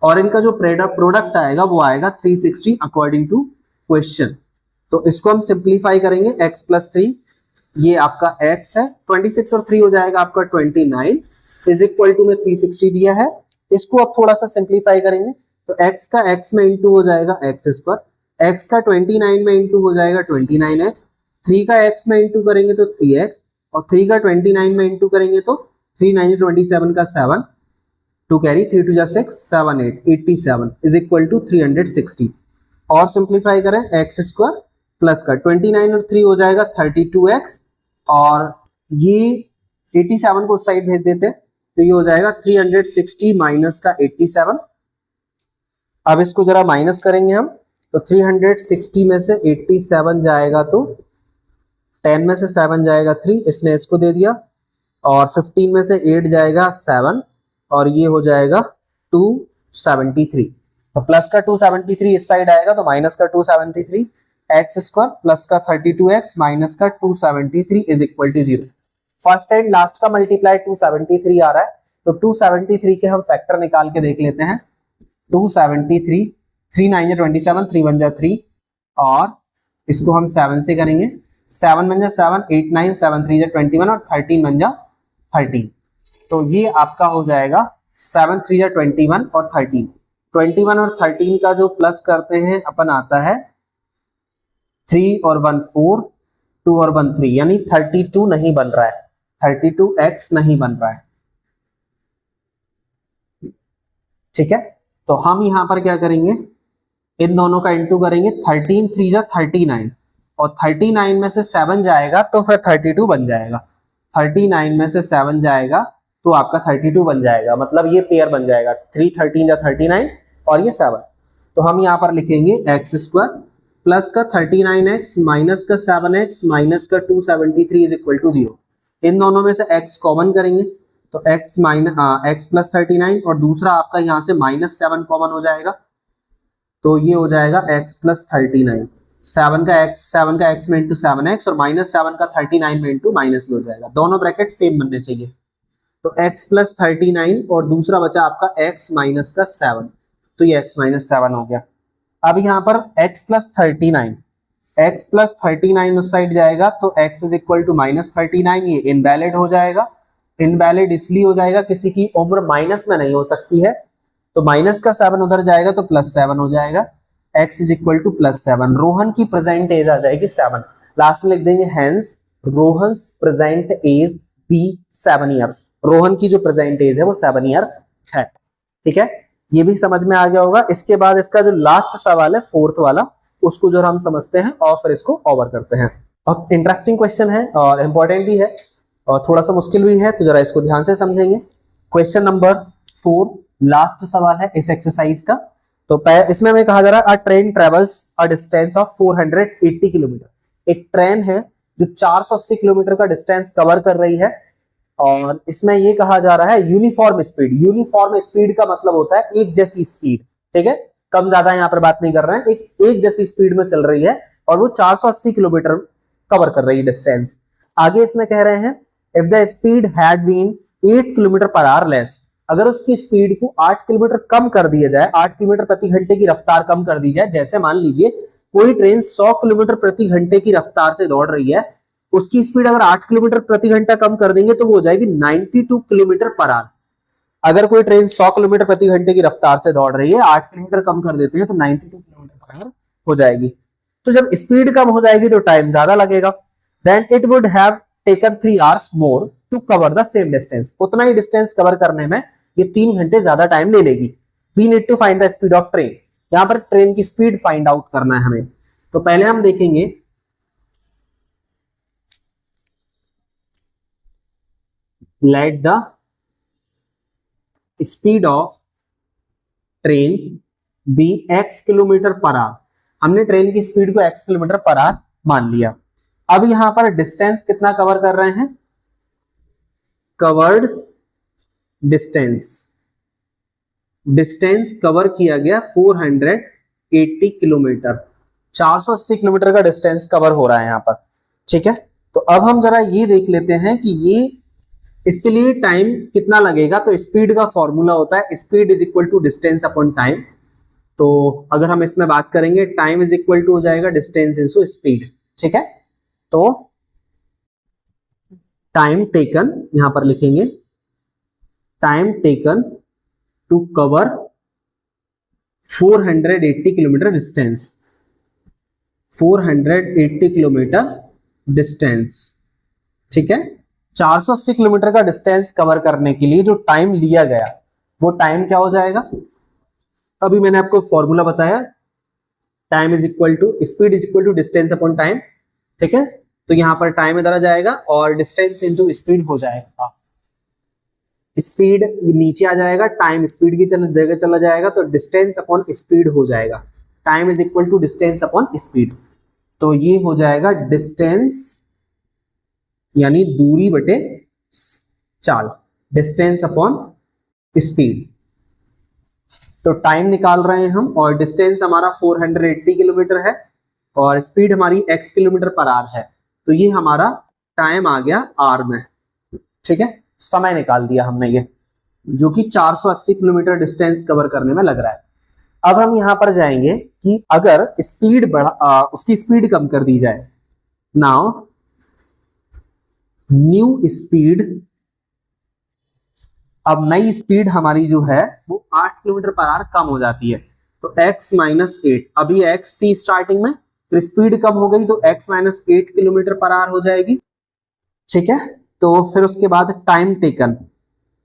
और इनका जो प्रोडक्ट आएगा वो आएगा 360 अकॉर्डिंग टू क्वेश्चन। तो इसको हम सिंप्लीफाई करेंगे, x प्लस 3 ये आपका x है, 26 और 3 हो जाएगा आपका 29 इज इक्वल टू में 360 दिया है। इसको अब थोड़ा सा सिंप्लीफाई करेंगे तो x का x में इंटू हो जाएगा x स्क्वायर, x का 29 में इंटू हो जाएगा 29x, 3 का x में इंटू करेंगे तो 3x और 3 का 29 में इंटू करेंगे तो 3 9 27 का 7 two carry 3 2 6 7 8 87 is equal to 360। और सिंप्लीफाई करें x स्क्वायर प्लस का 29 और 3 हो जाएगा 32x और ये 87 को उस साइड भेज देते हैं तो ये हो जाएगा 360 माइनस का 87। अब इसको जरा माइनस करेंगे हम तो 360 में से 87 जाएगा तो 10 में से 7 जाएगा 3, इसने इसको दे दिया और 15 में से 8 जाएगा 7 और ये हो जाएगा 273। तो प्लस का 273 इस साइड आएगा तो माइनस का 273, एक्स स्क्वायर प्लस का 32x माइनस का 273 is equal to 0। First and last का मल्टीप्लाई 273 आ रहा है तो 273 के हम फैक्टर निकाल के देख लेते हैं। 273, 3 9 27, 3 1 3 और इसको हम 7 से करेंगे, 7 1 7, 8 9, 7 3 21 और 13 1 13। तो ये आपका हो जाएगा 7 3 21 और 13। 21 और 13 का जो प्लस करते हैं अपन आता है 3 और 1 4, 2 और 1 3, यानी 32 नहीं बन रहा है, 32x नहीं बन रहा है। ठीक है, तो हम यहां पर क्या करेंगे, इन दोनों का इंटू करेंगे, 13 3 39 और 39 में से 7 जाएगा तो फिर 32 बन जाएगा, 39 में से 7 जाएगा तो आपका 32 बन जाएगा, मतलब ये पेयर बन जाएगा 3 13 39 और ये 7। तो हम यहाँ पर लिखेंगे एक्स स्क्वायर प्लस का 39x माइनस का 7x माइनस का 273 इज इक्वल टू 0। इन दोनों में से x कॉमन करेंगे तो x एक्स प्लस 39 और दूसरा आपका यहाँ से -7 कॉमन हो जाएगा तो ये हो जाएगा x प्लस 39, 7 का x में इंटू 7x और -7 का 39 में इंटू माइनस हो जाएगा, दोनों ब्रैकेट सेम बनने चाहिए। तो x प्लस 39 और दूसरा बचा आपका x माइनस का 7 तो ये x माइनस 7 हो गया। अब यहाँ पर x प्लस 39 उस साइड जाएगा तो x इज इक्वल टू -39, ये इनवैलिड हो जाएगा। इनवैलिड इसलिए हो जाएगा किसी की उम्र माइनस में नहीं हो सकती है, तो माइनस का 7 उधर जाएगा तो +7 हो जाएगा, x is equal to +7। Rohan की प्रेजेंट एज आ जाएगी 7, लास्ट में लिख देंगे hence Rohan's present age be 7 years. Rohan की जो प्रेजेंट एज है वो 7 इयर्स है। ठीक है, ये भी समझ में आ गया होगा। इसके बाद इसका जो लास्ट सवाल है 4th वाला, उसको जो हम समझते हैं और फिर इसको ओवर करते हैं। और इंटरेस्टिंग क्वेश्चन है और इंपॉर्टेंट भी है और थोड़ा सा मुश्किल भी है, तो जरा इसको ध्यान से समझेंगे। क्वेश्चन नंबर 4 लास्ट सवाल है इस एक्सरसाइज का। तो इसमें हमें कहा जा रहा है अ train travels a distance of 480 kilometre. एक ट्रेन है जो 480 किलोमीटर का डिस्टेंस कवर कर रही है। और इसमें ये कहा जा रहा है यूनिफॉर्म स्पीड। यूनिफॉर्म स्पीड का मतलब होता है एक जैसी स्पीड, ठीक है, कम ज्यादा यहाँ पर बात नहीं कर रहे हैं, एक जैसी स्पीड में चल रही है और वो 480 किलोमीटर कवर कर रही है डिस्टेंस। आगे इसमें कह रहे हैं if the speed had been 8 kilometre per hour less, अगर उसकी स्पीड को 8 किलोमीटर कम कर दिया जाए, 8 किलोमीटर प्रति घंटे की रफ्तार कम कर दी जाए, जैसे मान लीजिए कोई ट्रेन 100 किलोमीटर प्रति घंटे की रफ्तार से दौड़ रही है, उसकी स्पीड अगर 8 किलोमीटर प्रति घंटा कम कर देंगे तो वो हो जाएगी 92 किलोमीटर पर आवर। अगर कोई ट्रेन 100 किलोमीटर प्रति घंटे की रफ्तार से दौड़ रही है, 8 किलोमीटर कम कर देते हैं तो 92 किलोमीटर पर आवर हो जाएगी। तो जब स्पीड कम हो जाएगी तो टाइम ज्यादा लगेगा। Then it would have taken 3 hours more to cover the same distance, उतना ही डिस्टेंस कवर करने में ये 3 घंटे ज्यादा टाइम ले लेगी। We need to find the speed of train, यहां पर ट्रेन की स्पीड फाइंड आउट करना है हमें। तो पहले हम देखेंगे let the speed of train be x kilometre per hour. हमने ट्रेन की स्पीड को x किलोमीटर पर आवर मान लिया। अब यहां पर डिस्टेंस कितना कवर कर रहे हैं, कवर्ड डिस्टेंस, डिस्टेंस कवर किया गया 480 किलोमीटर, 480 किलोमीटर का डिस्टेंस कवर हो रहा है यहां पर, ठीक है। तो अब हम जरा ये देख लेते हैं कि ये इसके लिए टाइम कितना लगेगा। तो स्पीड का फॉर्मूला होता है speed is equal to distance upon time. तो अगर हम इसमें बात करेंगे टाइम इज इक्वल टू हो जाएगा डिस्टेंस इनटू स्पीड, ठीक है। तो टाइम टेकन यहां पर लिखेंगे time taken to cover 480 kilometre distance, 480 kilometre distance, ठीक है। 480 किलोमीटर का डिस्टेंस कवर करने के लिए जो टाइम लिया गया वो टाइम क्या हो जाएगा, अभी मैंने आपको फॉर्मूला बताया, time is equal to speed is equal to distance upon time, ठीक है। तो यहां पर टाइम इधर आ जाएगा और डिस्टेंस इनटू स्पीड हो जाएगा, स्पीड नीचे आ जाएगा, टाइम स्पीड की जगह चला जाएगा तो डिस्टेंस अपॉन स्पीड हो जाएगा, time is equal to distance upon speed. तो ये हो जाएगा डिस्टेंस यानी दूरी बटे चाल, डिस्टेंस अपॉन स्पीड। तो टाइम निकाल रहे हैं हम और डिस्टेंस हमारा 480 किलोमीटर है और स्पीड हमारी x किलोमीटर पर आवर है। तो ये हमारा टाइम आ गया आर में, ठीक है, समय निकाल दिया हमने ये, जो कि 480 किलोमीटर डिस्टेंस कवर करने में लग रहा है। अब हम यहां पर जाएंगे कि अगर स्पीड उसकी स्पीड कम कर दी जाए। नाउ न्यू स्पीड, अब नई स्पीड हमारी जो है वो 8 किलोमीटर पर आवर कम हो जाती है। तो x माइनस 8, अभी x थी स्टार्टिंग में, फिर स्पीड कम हो गई तो x minus 8 kilometre per our हो जाएगी, ठीक है। तो फिर उसके बाद टाइम टेकन,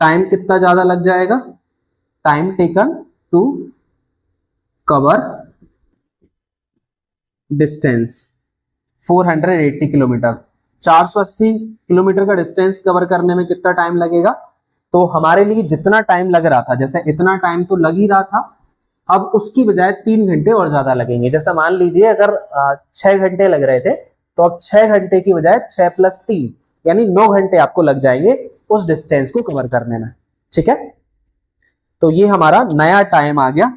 टाइम कितना ज्यादा लग जाएगा, time taken to cover distance 480 kilometre, 480 kilometre का डिस्टेंस कवर करने में कितना टाइम लगेगा। तो हमारे लिए जितना टाइम लग रहा था, जैसे इतना टाइम तो लग ही रहा था, अब उसकी बजाय 3 घंटे और ज्यादा लगेंगे। जैसा मान लीजिए अगर 6 घंटे लग रहे थे तो अब 6 घंटे की बजाय 6 + 3 यानी 9 घंटे आपको लग जाएंगे उस डिस्टेंस को कवर करने में, ठीक है। तो ये हमारा नया टाइम आ गया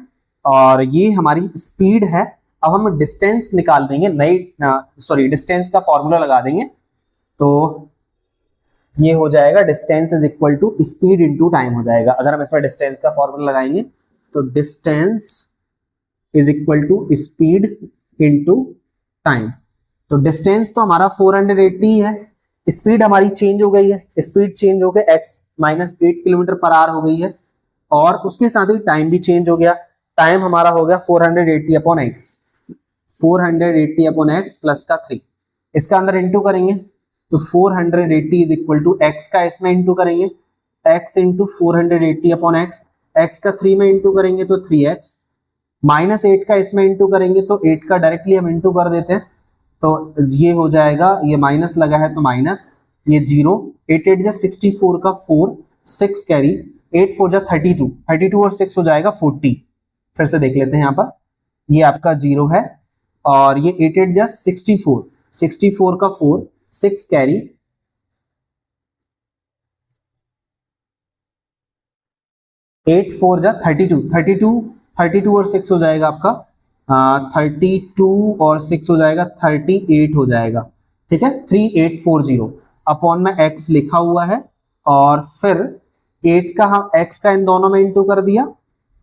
और ये हमारी स्पीड है। अब हम डिस्टेंस निकाल देंगे, डिस्टेंस का फॉर्मूला लगा देंगे। तो ये हो जाएगा distance is equal to speed into time हो जाएगा। अगर हम इसमें डिस्टेंस का फॉर्मूला लगाएंगे तो distance is equal to speed into time. तो डिस्टेंस तो हमारा 480 है, स्पीड हमारी चेंज हो गई है, स्पीड चेंज हो गया x minus 8 kilometre per our हो गई है और उसके साथ ही टाइम भी चेंज हो गया। टाइम हमारा हो गया 480 upon x, 480 upon x plus का 3, इसका अंदर इंटू करेंगे तो 480 इज इक्वल टू x का इसमें इंटू करेंगे, x into 480 upon x, x का 3 में इंटू करेंगे तो 3x, माइनस 8 का इसमें इंटू करेंगे तो 8 का डायरेक्टली हम इंटू कर देते हैं तो ये हो जाएगा, ये माइनस लगा है तो माइनस, ये 0, 8 8 जा 64 का 4, 6 कैरी, 8 4 जा 32, 32 और 6 हो जाएगा 40। फिर से देख लेते हैं यहाँ पर, ये आपका 0 है और ये 8 8 जा 64, 64 का 4, 6 कैरी, 8 4 जा 32, 32 और 6 हो जाएगा आपका 32 और 6 हो जाएगा 38 हो जाएगा, ठीक है। 3840 अपॉन में x लिखा हुआ है और फिर 8 का हम x का इन दोनों में इंटू कर दिया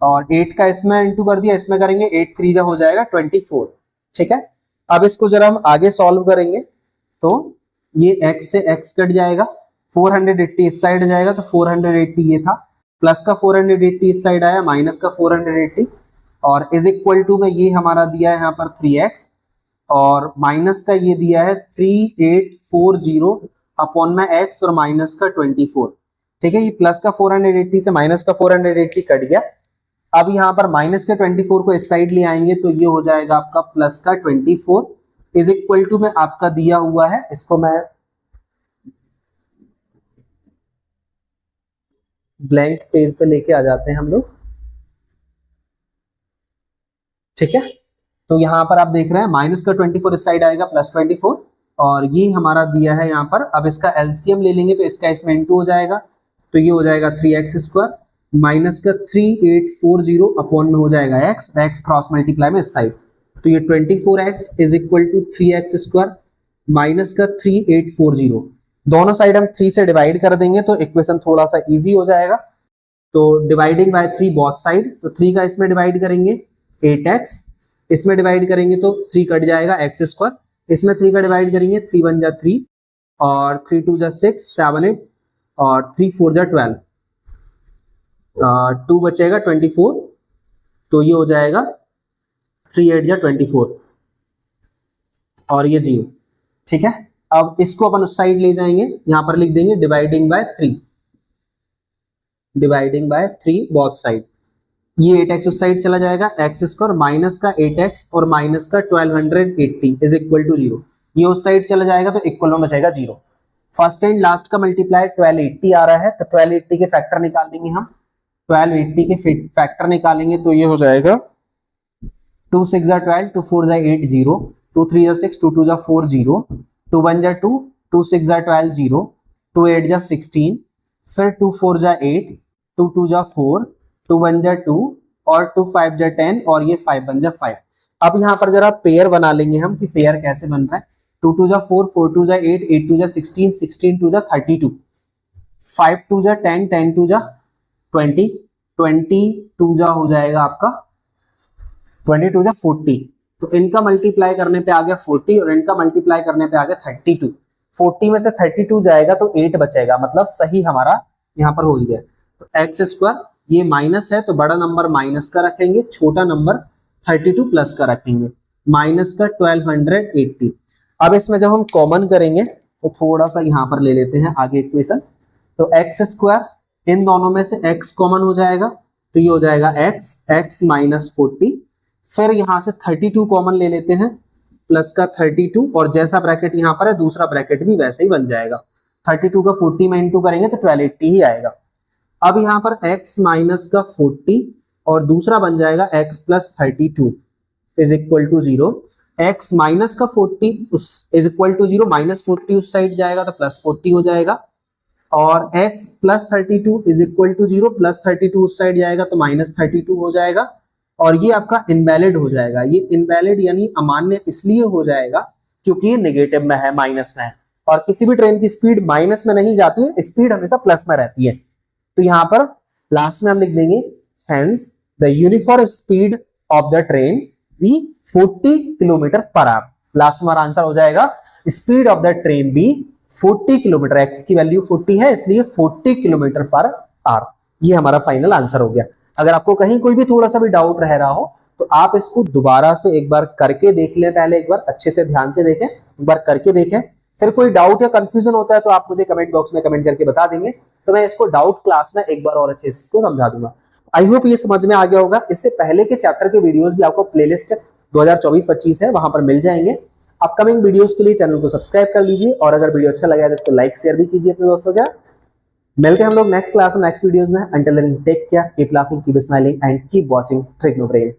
और 8 का इसमें इंटू कर दिया, इसमें करेंगे 8 3 जा हो जाएगा 24, ठीक है। अब इसको जरा हम आगे सॉल्व करेंगे तो ये x से x कट जाएगा, 480 इस साइड जाएगा तो 480 ये था, प्लस का 480 इस साइड आया, माइनस का 480 और इज इक्वल टू में ये हमारा दिया है यहाँ पर 3x और माइनस का ये दिया है 3840 अपॉन में x और माइनस का 24, ठीक है। ये प्लस का 480 से माइनस का 480 कट गया। अब यहाँ पर माइनस के 24 को इस साइड ले आएंगे तो ये हो जाएगा आपका प्लस का 24 इज इक्वल टू में आपका दिया हुआ है, इसको मैं ब्लैंक पेज पे लेके आ जाते हैं हम लोग, ठीक है। तो यहां पर आप देख रहे हैं माइनस का 24 इस साइड आएगा प्लस 24 और ये हमारा दिया है यहाँ पर। अब इसका एलसीएम ले लेंगे तो इसका इसमें इंटू हो जाएगा तो ये हो जाएगा 3x स्क्वायर माइनस का 3840 अपॉन में हो जाएगा x क्रॉस मल्टीप्लाई में इस साइड तो ये 24x is equal to 3x square minus का 3840, दोनों साइड हम 3 से डिवाइड कर देंगे तो इक्वेशन थोड़ा सा इजी हो जाएगा। तो डिवाइडिंग बाय 3 बोथ साइड, तो 3 का इसमें डिवाइड करेंगे 8x, इसमें डिवाइड करेंगे तो 3 कट जाएगा x स्क्वायर, इसमें 3 का डिवाइड करेंगे 3 1 जा 3 और 3 2 जा 6 7 8 और 3 4 जा 12, 2 बचेगा 24 तो ये हो जाएगा 3 8 जा 24 और ये 0, ठीक है। अब इसको अपन उस साइड ले जाएंगे, यहां पर लिख देंगे डिवाइडिंग बाय 3 बोथ साइड, ये 8x उस साइड चला जाएगा x स्क्वायर माइनस का 8x और माइनस का 1280 इज इक्वल टू 0, ये उस साइड चला जाएगा तो इक्वल में बचेगा 0। फर्स्ट एंड लास्ट का मल्टीप्लाई 1280 आ रहा है तो 1280 के फैक्टर निकालेंगे हम, 1280 के फैक्टर निकालेंगे तो ये हो जाएगा 2 6 जा 12, 2 4 जा 8 0, 2 3 जा 6, 2 2 जा 4 0, 2 1 जा 2, 2 6 जा 12 0, 2 8 जा 16, फिर 2 4 जा 8, 2 2 जा 4, 2 1 जा 2 और 2 5 जा 10 और ये 5 1 जा 5। अब यहाँ पर जरा पेयर बना लेंगे हम कि पेयर कैसे बन रहा है। 2 2 जा 4, 4 2 जा 8, 8 2 जा 16, 16 2 जा 32, 5 2 जा 10, 10 2 जा 20, 22 जा हो जाएगा आपका 22 जा 40, तो इनका मल्टीप्लाई करने पे आ गया 40 और इनका मल्टीप्लाई करने पे आ गया 32, 40 में से 32 जाएगा तो 8 बचेगा, मतलब सही हमारा यहाँ पर हो गया। तो x स्क्वायर ये माइनस है तो बड़ा नंबर माइनस का रखेंगे, छोटा नंबर 32 प्लस का रखेंगे, माइनस का 1280। अब इसमें जब हम कॉमन करेंगे तो थोड़ा सा यहाँ पर ले लेते हैं आगे इक्वेशन, तो x स्क्वायर इन दोनों में से x कॉमन हो जाएगा तो ये हो जाएगा x माइनस 40, फिर यहां से 32 कॉमन ले लेते हैं प्लस का 32 और जैसा ब्रैकेट यहां पर है दूसरा ब्रैकेट भी वैसे ही बन जाएगा, 32 का 40 में इंटू करेंगे तो 1280 ही आएगा। अब यहां पर x माइनस का 40 और दूसरा बन जाएगा x plus 32 is equal to 0, x माइनस का 40 उस इज इक्वल टू 0, माइनस 40 उस साइड जाएगा तो प्लस 40 हो जाएगा और x plus 32 is equal to 0, plus 32 उस साइड जाएगा तो माइनस 32 हो जाएगा और ये आपका इनवैलिड हो जाएगा। ये इनवैलिड यानी अमान्य इसलिए हो जाएगा क्योंकि ये नेगेटिव में है, माइनस में है और किसी भी ट्रेन की स्पीड माइनस में नहीं जाती है, स्पीड हमेशा प्लस में रहती है। तो यहां पर लास्ट में हम लिख देंगे hence the uniform speed of the train be 40 kilometre per hour. Last में हमारा आंसर हो जाएगा speed of the train be 40 kilometre, x की वैल्यू 40 है इसलिए 40 किलोमीटर पर आवर। ये हमारा फाइनल आंसर हो गया। अगर आपको कहीं कोई भी थोड़ा सा भी डाउट रह रहा हो तो आप इसको दोबारा से एक बार करके देख लें, पहले एक बार अच्छे से ध्यान से देखें, एक बार करके देखें, फिर कोई डाउट या कंफ्यूजन होता है तो आप मुझे कमेंट बॉक्स में कमेंट करके बता देंगे तो मैं इसको डाउट क्लास में एक बार और अच्छे से इसको समझा दूंगा। आई होप ये समझ में आ गया होगा। इससे पहले के चैप्टर के वीडियोस भी आपको प्लेलिस्ट 2024-25 है वहां पर मिल जाएंगे। अपकमिंग वीडियोस के लिए चैनल को सब्सक्राइब कर लीजिए और अगर वीडियो अच्छा लगा है तो इसको लाइक शेयर भी कीजिए अपने दोस्तों के। मिलते हैं हम लोग नेक्स्ट क्लास में नेक्स्ट वीडियोस में। Until then take care, keep laughing, keep smiling and keep watching ट्रिग्नोब्रेन।